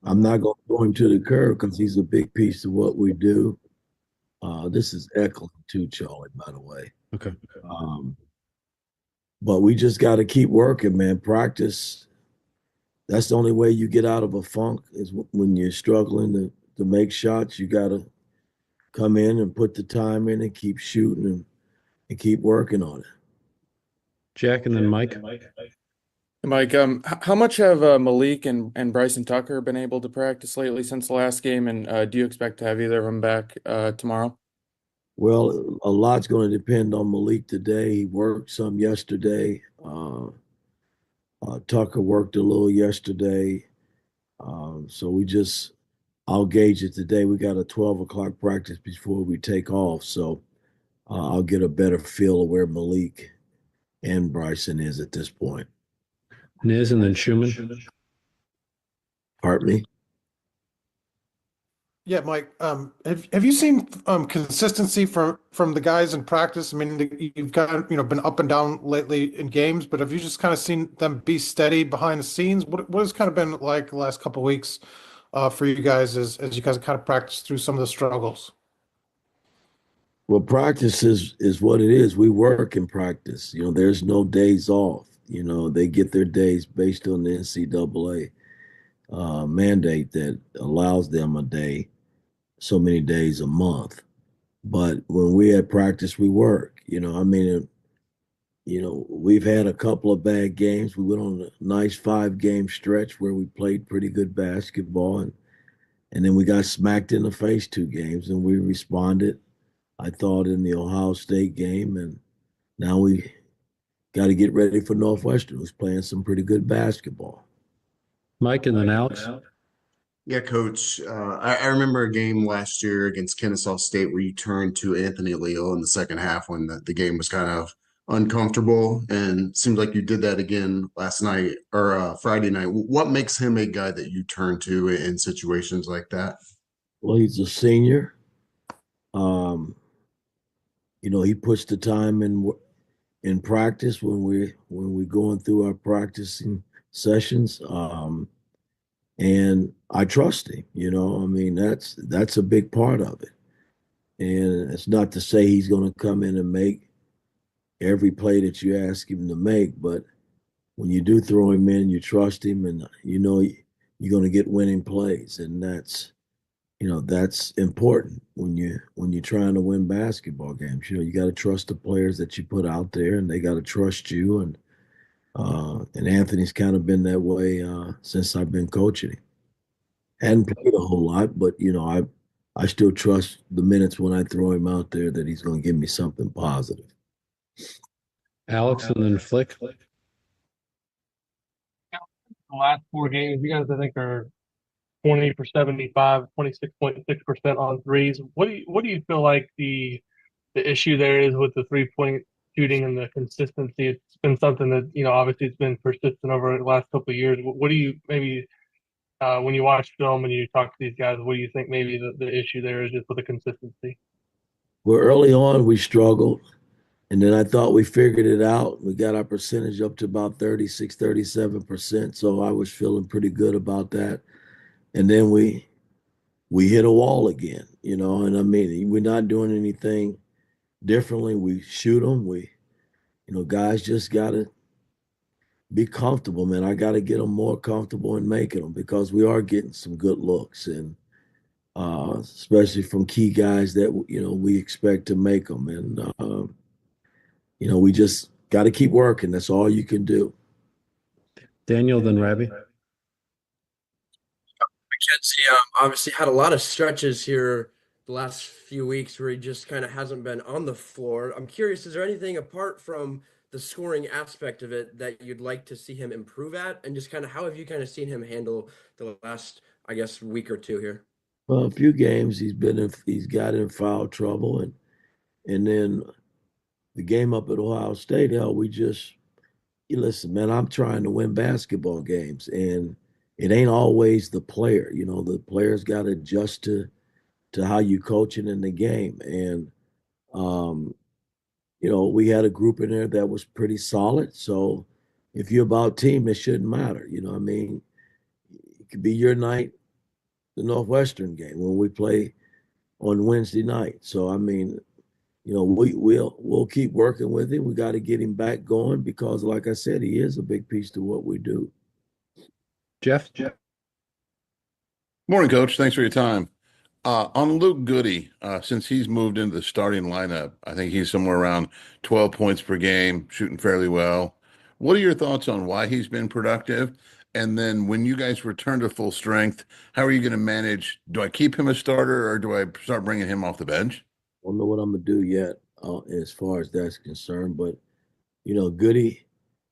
I'm not going to throw him to the curb because he's a big piece of what we do. This is Eklund too, Charlie, by the way. Okay. But we just got to keep working, man. Practice. That's the only way you get out of a funk is when you're struggling to make shots. You got to come in and put the time in and keep shooting and keep working on it. Jack, and then Mike. Mike, how much have Malik and Bryson Tucker been able to practice lately since the last game, and do you expect to have either of them back tomorrow? Well, a lot's going to depend on Malik today. He worked some yesterday. Tucker worked a little yesterday. So I'll gauge it today. We got a 12 o'clock practice before we take off. So I'll get a better feel of where Malik and Bryson is at this point. Niz and then Schumann. Pardon me? Yeah, Mike. Have you seen consistency from the guys in practice? I mean, you've been up and down lately in games, but have you just kind of seen them be steady behind the scenes? What has kind of been like the last couple of weeks for you guys as you guys kind of practice through some of the struggles? Well, practice is what it is. We work in practice. There's no days off. They get their days based on the NCAA mandate that allows them a day, so many days a month. But when we at practice, we work. We've had a couple of bad games. We went on a nice 5-game stretch where we played pretty good basketball, and then we got smacked in the face 2 games, and we responded, I thought, in the Ohio State game, and now we got to get ready for Northwestern, who's playing some pretty good basketball. Mike, and then Alex. Yeah, Coach. I remember a game last year against Kennesaw State where you turned to Anthony Leal in the second half when the game was kind of uncomfortable, and it seems like you did that again last night or Friday night. What makes him a guy that you turn to in situations like that? Well, he's a senior. He puts the time in practice when we're going through our practicing sessions. And I trust him, that's a big part of it. And it's not to say he's going to come in and make every play that you ask him to make, but when you do throw him in, you trust him, and you're going to get winning plays, and that's important when you're trying to win basketball games. You got to trust the players that you put out there, and they got to trust you. And Anthony's kind of been that way since I've been coaching him. Hadn't played a whole lot, but I still trust the minutes when I throw him out there that he's going to give me something positive. Alex and then Flick. The last 4 games, you guys, I think, are 20 for 75, 26.6% on threes. What do you feel like the issue there is with the 3-point shooting and the consistency? It's been something that, obviously it's been persistent over the last couple of years. What do you maybe when you watch film and you talk to these guys, what do you think maybe the issue there is just with the consistency? Well, early on we struggled, and then I thought we figured it out. We got our percentage up to about 36, 37%. So I was feeling pretty good about that. And then we hit a wall again, and I mean, we're not doing anything differently. We shoot them. Guys just got to be comfortable, man. I got to get them more comfortable in making them because we are getting some good looks, and especially from key guys that, we expect to make them. And, we just got to keep working. That's all you can do. Daniel, then Ravi. Mackenzie obviously had a lot of stretches here the last few weeks where he just kind of hasn't been on the floor. I'm curious, is there anything apart from the scoring aspect of it that you'd like to see him improve at? And just kind of how have you kind of seen him handle the last, I guess, week or two here? Well, a few games he's got in foul trouble, and then the game up at Ohio State, listen, man, I'm trying to win basketball games, and it ain't always the player. The player's got to adjust to how you coaching in the game. And we had a group in there that was pretty solid. So if you're about team, it shouldn't matter. I mean, it could be your night, the Northwestern game when we play on Wednesday night. So I mean, we'll keep working with him. We got to get him back going because, like I said, he is a big piece to what we do. Jeff. Morning, Coach. Thanks for your time. On Luke Goody, since he's moved into the starting lineup, I think he's somewhere around 12 points per game, shooting fairly well. What are your thoughts on why he's been productive? And then when you guys return to full strength, how are you going to manage? Do I keep him a starter or do I start bringing him off the bench? I don't know what I'm going to do yet as far as that's concerned, but, Goody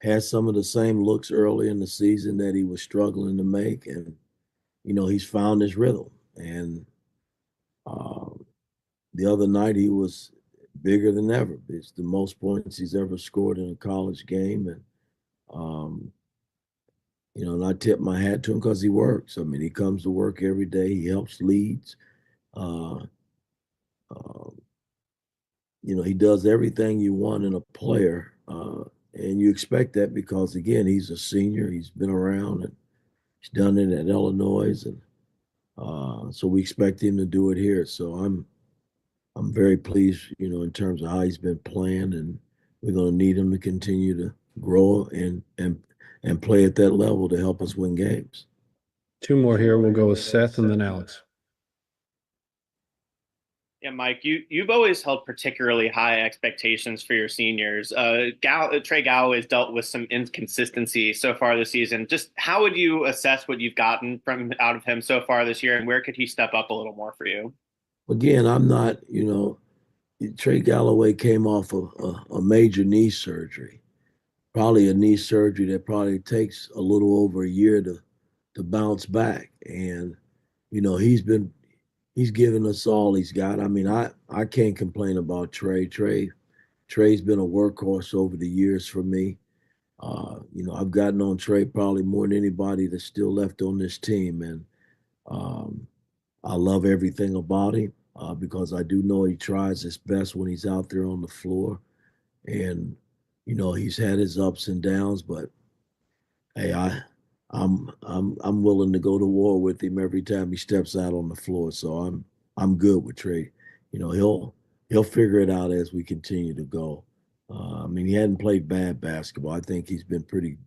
has some of the same looks early in the season that he was struggling to make. And, he's found his rhythm. And the other night he was bigger than ever. It's the most points he's ever scored in a college game. And, and I tip my hat to him because he works. I mean, he comes to work every day. He helps leads. He does everything you want in a player. And you expect that because, again, he's a senior. He's been around and he's done it at Illinois. And so we expect him to do it here. So I'm very pleased, in terms of how he's been playing, and we're going to need him to continue to grow and play at that level to help us win games. Two more here. We'll go with Seth and then Alex. Yeah, Mike, you've always held particularly high expectations for your seniors. Trey Galloway's dealt with some inconsistency so far this season. Just how would you assess what you've gotten out of him so far this year, and where could he step up a little more for you? Again, I'm not, Trey Galloway came off of a major knee surgery, probably a knee surgery that probably takes a little over a year to bounce back. And, he's given us all he's got. I mean, I can't complain about Trey. Trey's been a workhorse over the years for me. I've gotten on Trey probably more than anybody that's still left on this team. And I love everything about him because I do know he tries his best when he's out there on the floor. And, he's had his ups and downs, but hey, I'm willing to go to war with him every time he steps out on the floor. So I'm good with Trey. He'll figure it out as we continue to go. I mean, he hadn't played bad basketball. I think he's been pretty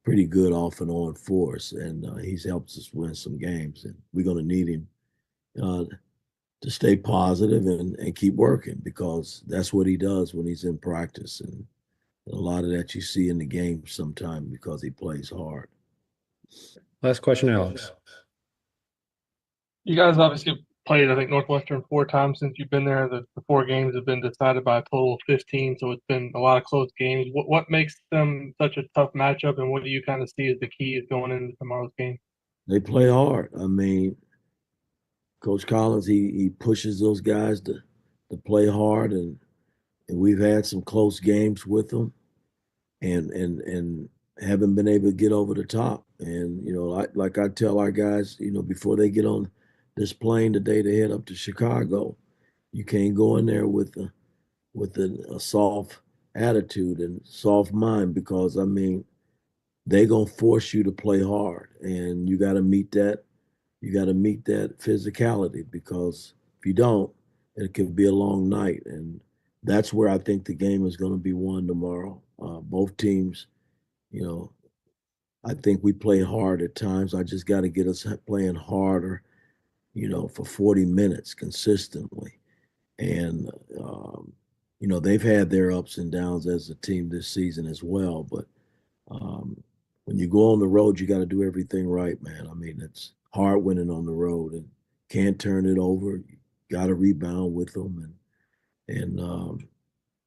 pretty good off and on for us, and he's helped us win some games. And we're going to need him to stay positive and keep working, because that's what he does when he's in practice. And a lot of that you see in the game sometimes because he plays hard. Last question, Alex. You guys obviously played, I think, Northwestern 4 times since you've been there. The 4 games have been decided by a total of 15, so it's been a lot of close games. What makes them such a tough matchup, and what do you kind of see as the keys going into tomorrow's game? They play hard. I mean, Coach Collins, he pushes those guys to play hard, and we've had some close games with them, and haven't been able to get over the top. And like I tell our guys, before they get on this plane today to head up to Chicago, you can't go in there with a soft attitude and soft mind, because I mean, they're gonna force you to play hard, and you got to meet that. You got to meet that physicality, because if you don't, it could be a long night. And that's where I think the game is going to be won tomorrow. Both teams, I think we play hard at times. I just got to get us playing harder, for 40 minutes consistently. And, they've had their ups and downs as a team this season as well. But when you go on the road, you got to do everything right, man. I mean, it's hard winning on the road, and can't turn it over. You got to rebound with them, and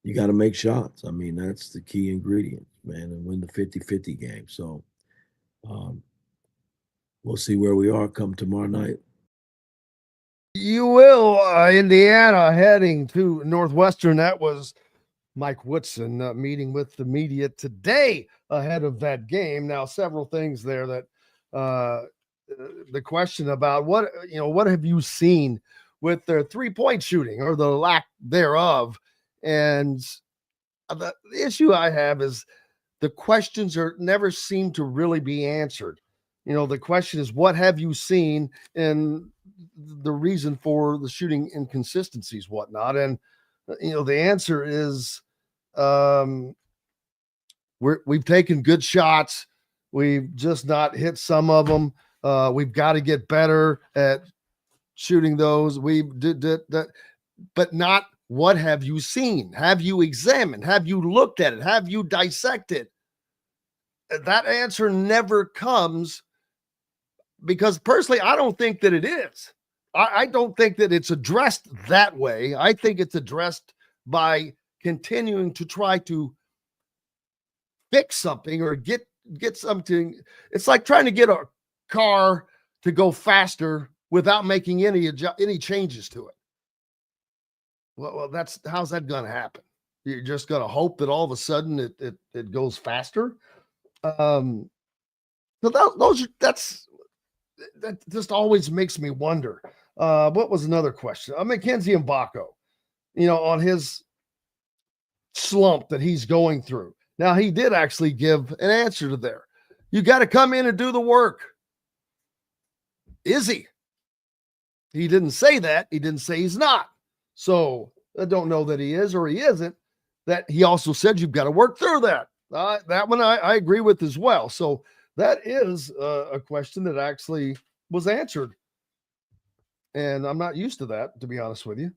you got to make shots. I mean, that's the key ingredient, man, and win the 50-50 game. So we'll see where we are come tomorrow night. You will, Indiana heading to Northwestern. That was Mike Woodson meeting with the media today ahead of that game. Now, several things there that the question about what have you seen with their 3-point shooting or the lack thereof. And the issue I have is the questions never seem to really be answered. The question is, what have you seen, and the reason for the shooting inconsistencies, whatnot. And, the answer is we've taken good shots. We've just not hit some of them. We've got to get better at shooting those. We did that, but not what have you seen? Have you examined? Have you looked at it? Have you dissected? That answer never comes, because personally, I don't think that it is. I don't think that it's addressed that way. I think it's addressed by continuing to try to fix something or get something. It's like trying to get a car to go faster without making any changes to it. Well, how's that going to happen? You're just going to hope that all of a sudden it goes faster. So that just always makes me wonder. What was another question? Mackenzie Mbako, on his slump that he's going through. Now, he did actually give an answer to there. You got to come in and do the work. Is he? He didn't say that. He didn't say he's not. So I don't know that he is or he isn't. That he also said you've got to work through that. That one I agree with as well. So that is a question that actually was answered. And I'm not used to that, to be honest with you.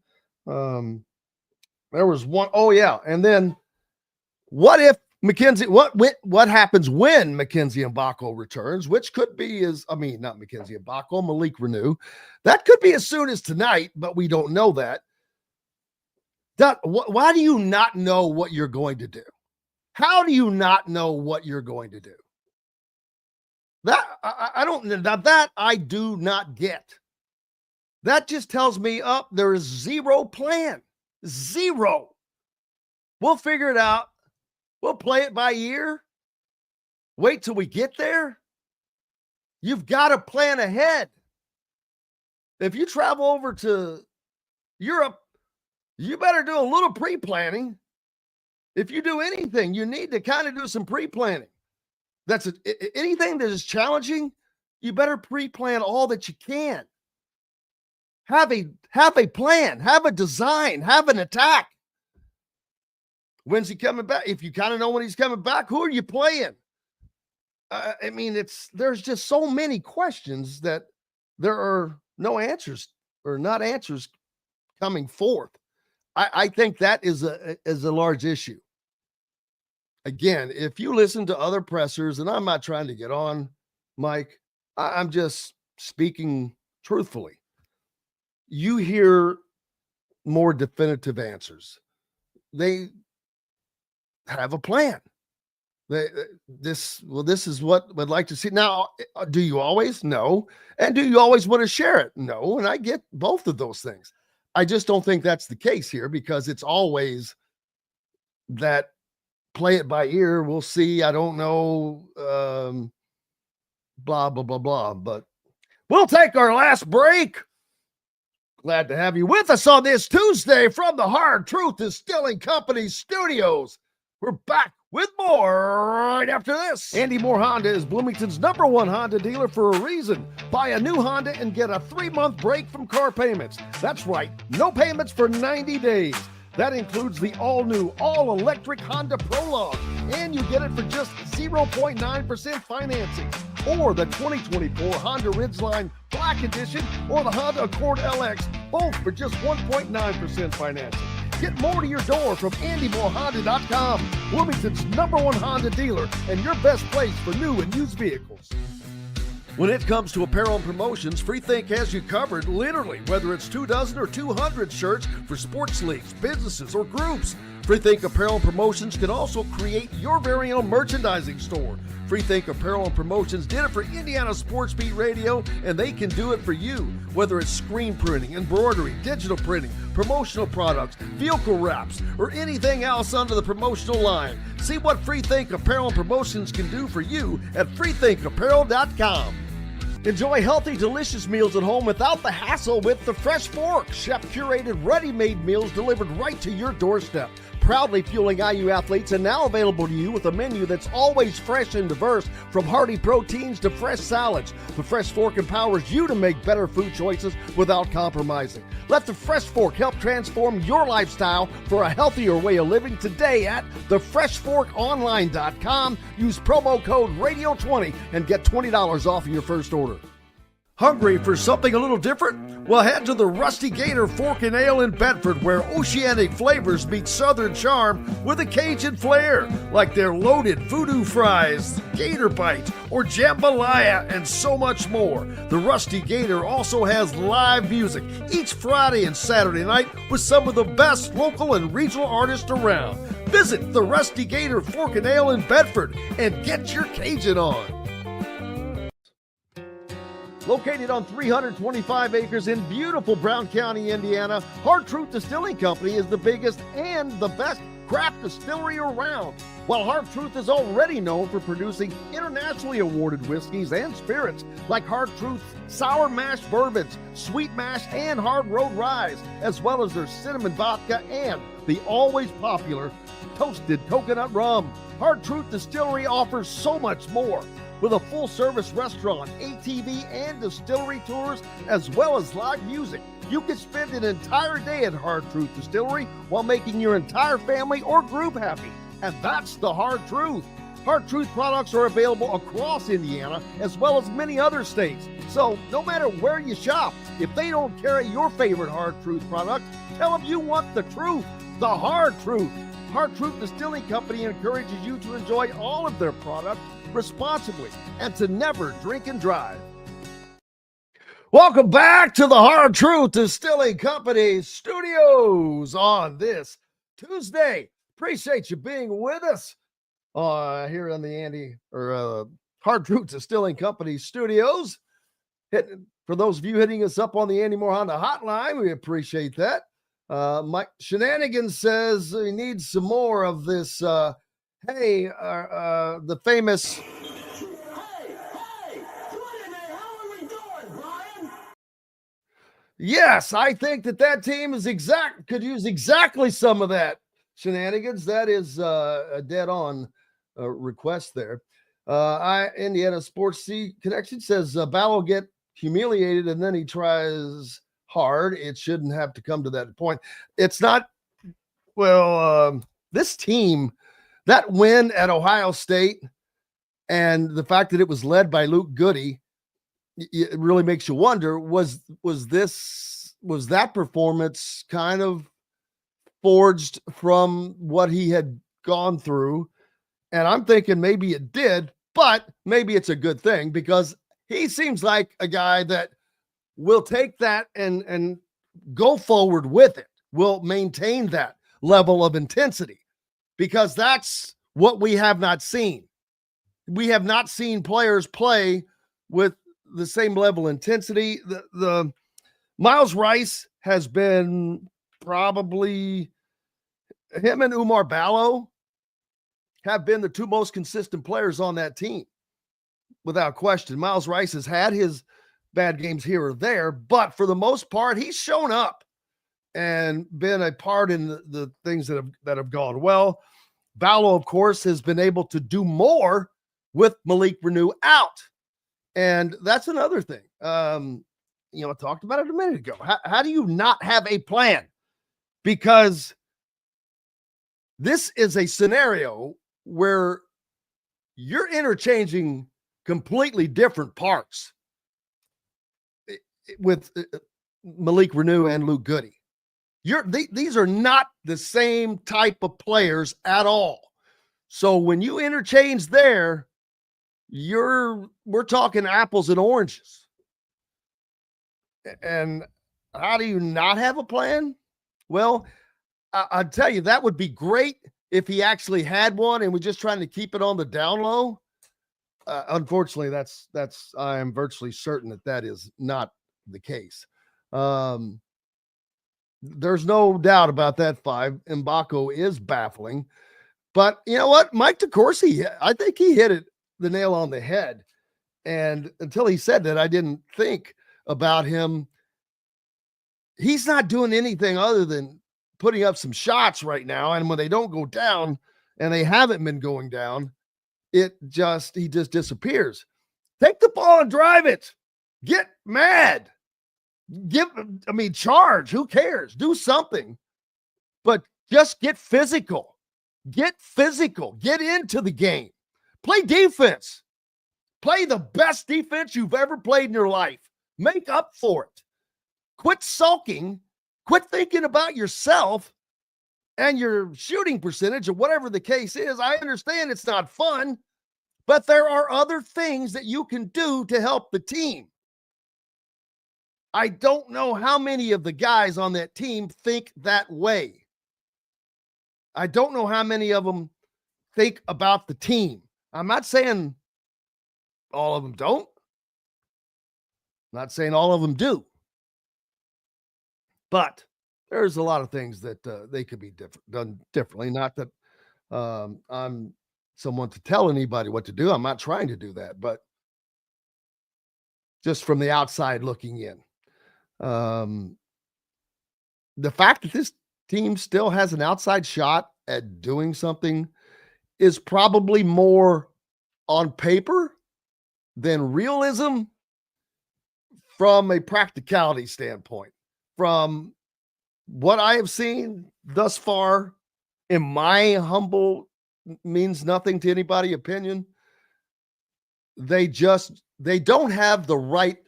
There was one. Oh, yeah. And then what if what happens when Mackenzie Mbako returns, which could be not Mackenzie Mbako, Malik Renew. That could be as soon as tonight, but we don't know that. Why do you not know what you're going to do? How do you not know what you're going to do? That I do not get. That just tells me there is zero plan. Zero. We'll figure it out. We'll play it by ear. Wait till we get there. You've got to plan ahead. If you travel over to Europe, you better do a little pre-planning. If you do anything, you need to kind of do some pre-planning. Anything that is challenging, you better pre-plan all that you can. Have a plan, have a design, have an attack. When's he coming back? If you kind of know when he's coming back, who are you playing? I mean, there's just so many questions that there are no answers or not answers coming forth. I think that is a large issue. Again, if you listen to other pressers, and I'm not trying to get on, Mike, I'm just speaking truthfully. You hear more definitive answers. They have a plan. This is what we'd like to see. Now, do you always? No. And do you always want to share it? No. And I get both of those things. I just don't think that's the case here, because it's always that play it by ear. We'll see. I don't know. Blah, blah, blah, blah. But we'll take our last break. Glad to have you with us on this Tuesday from the Hard Truth Distilling Company studios. We're back with more right after this. Andy Moore Honda is Bloomington's #1 Honda dealer for a reason. Buy a new Honda and get a 3-month break from car payments. That's right, no payments for 90 days. That includes the all-new, all-electric Honda Prologue, and you get it for just 0.9% financing. Or the 2024 Honda Ridgeline Black Edition or the Honda Accord LX, both for just 1.9% financing. Get more to your door from AndyMooreHonda.com, Bloomington's #1 Honda dealer and your best place for new and used vehicles. When it comes to apparel and promotions, Freethink has you covered, literally, whether it's 24 or 200 shirts for sports leagues, businesses, or groups. Freethink Apparel and Promotions can also create your very own merchandising store. Freethink Apparel and Promotions did it for Indiana Sports Beat Radio, and they can do it for you. Whether it's screen printing, embroidery, digital printing, promotional products, vehicle wraps, or anything else under the promotional line. See what Freethink Apparel and Promotions can do for you at freethinkapparel.com. Enjoy healthy, delicious meals at home without the hassle with the Fresh Fork. Chef-curated, ready-made meals delivered right to your doorstep. Proudly fueling IU athletes and now available to you with a menu that's always fresh and diverse, from hearty proteins to fresh salads. The Fresh Fork empowers you to make better food choices without compromising. Let the Fresh Fork help transform your lifestyle for a healthier way of living today at thefreshforkonline.com. Use promo code RADIO20 and get $20 off your first order. Hungry for something a little different? Well, head to the Rusty Gator Fork and Ale in Bedford, where oceanic flavors meet southern charm with a Cajun flair, like their loaded voodoo fries, gator bites, or jambalaya, and so much more. The Rusty Gator also has live music each Friday and Saturday night with some of the best local and regional artists around. Visit the Rusty Gator Fork and Ale in Bedford and get your Cajun on. Located on 325 acres in beautiful Brown County, Indiana, Hard Truth Distilling Company is the biggest and the best craft distillery around. While Hard Truth is already known for producing internationally awarded whiskeys and spirits like Hard Truth's sour mash bourbons, sweet mash, and hard road ryes, as well as their cinnamon vodka and the always popular toasted coconut rum. Hard Truth Distillery offers so much more. With a full-service restaurant, ATV, and distillery tours, as well as live music, you can spend an entire day at Hard Truth Distillery while making your entire family or group happy. And that's the Hard Truth. Hard Truth products are available across Indiana, as well as many other states. So no matter where you shop, if they don't carry your favorite Hard Truth product, tell them you want the truth, the Hard Truth. Hard Truth Distilling Company encourages you to enjoy all of their products responsibly and to never drink and drive. Welcome back to the Hard Truth Distilling Company studios on this Tuesday. Appreciate you being with us here on the Hard Truth Distilling Company studios. For those of you hitting us up on the Andy Moore Honda hotline, we appreciate that. Mike Shenanigans says he needs some more of this. The famous. Yes, I think that team is could use exactly some of that Shenanigans. That is a dead on request there. Indiana Sports C Connection says Ball will get humiliated and then he tries hard. It shouldn't have to come to that point. It's not. Well, this team, that win at Ohio State, And the fact that it was led by Luke Goody, it really makes you wonder, was that performance kind of forged from what he had gone through? And I'm thinking maybe it did, but maybe it's a good thing because he seems like a guy that will take that and go forward with it, will maintain that level of intensity, because that's what we have not seen. We have not seen players play with the same level of intensity. The Miles Rice has been probably, him and Umar Ballo have been the two most consistent players on that team, without question. Miles Rice has had his bad games here or there, but for the most part, he's shown up and been a part in the things that have gone well. Ballo, of course, has been able to do more with Malik Renew out. And that's another thing. I talked about it a minute ago. How do you not have a plan? Because this is a scenario where you're interchanging completely different parts with Malik Renew and Luke Goody. These are not the same type of players at all. So when you interchange there, we're talking apples and oranges. And how do you not have a plan? Well, I'll tell you, that would be great if he actually had one and was just trying to keep it on the down low. Unfortunately, I am virtually certain that is not the case. There's no doubt about that. 5, Mbako is baffling, but you know what? Mike DeCourcy, I think he hit the nail on the head. And until he said that, I didn't think about him. He's not doing anything other than putting up some shots right now. And when they don't go down, and they haven't been going down, he just disappears. Take the ball and drive it. Get mad. Charge. Who cares? Do something. But just get physical. Get physical. Get into the game. Play defense. Play the best defense you've ever played in your life. Make up for it. Quit sulking. Quit thinking about yourself and your shooting percentage or whatever the case is. I understand it's not fun, but there are other things that you can do to help the team. I don't know how many of the guys on that team think that way. I don't know how many of them think about the team. I'm not saying all of them don't. I'm not saying all of them do. But there's a lot of things that they could be done differently. Not that I'm someone to tell anybody what to do. I'm not trying to do that, but just from the outside looking in, the fact that this team still has an outside shot at doing something is probably more on paper than realism from a practicality standpoint. From what I have seen thus far, in my humble, means nothing to anybody opinion, they don't have the right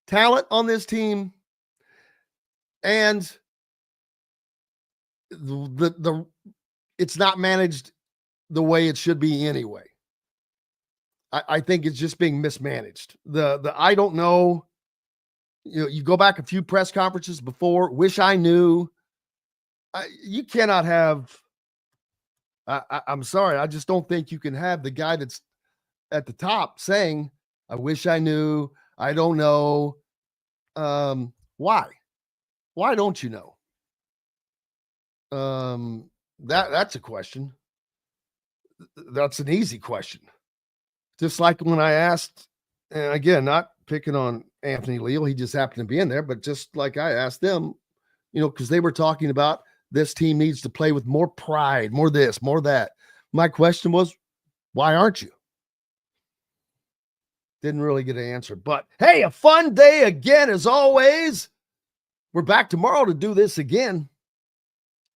talent on this team, and it's not managed the way it should be anyway. I think it's just being mismanaged. I don't know. You go back a few press conferences before, wish I knew. You cannot have, I'm sorry, I just don't think you can have the guy that's at the top saying, I wish I knew, I don't know. Why? Why don't you know? That's a question. That's an easy question. Just like when I asked, and again, not picking on Anthony Leal, he just happened to be in there, but just like I asked them, because they were talking about this team needs to play with more pride, more this, more that. My question was, why aren't you? Didn't really get an answer, but hey, a fun day again, as always. We're back tomorrow to do this again.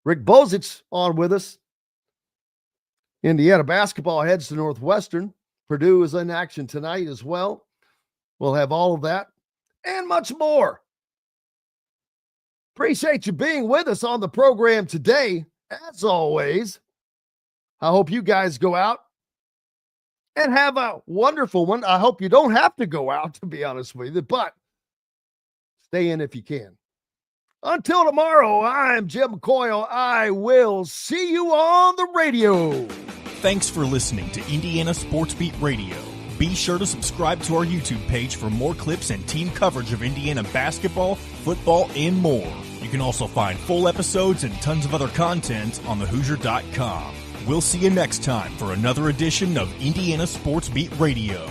Rick Bozich on with us. Indiana basketball heads to Northwestern. Purdue is in action tonight as well. We'll have all of that and much more. Appreciate you being with us on the program today. As always, I hope you guys go out and have a wonderful one. I hope you don't have to go out, to be honest with you, but stay in if you can. Until tomorrow, I'm Jim Coyle. I will see you on the radio. Thanks for listening to Indiana Sports Beat Radio. Be sure to subscribe to our YouTube page for more clips and team coverage of Indiana basketball, football, and more. You can also find full episodes and tons of other content on thehoosier.com. We'll see you next time for another edition of Indiana Sports Beat Radio.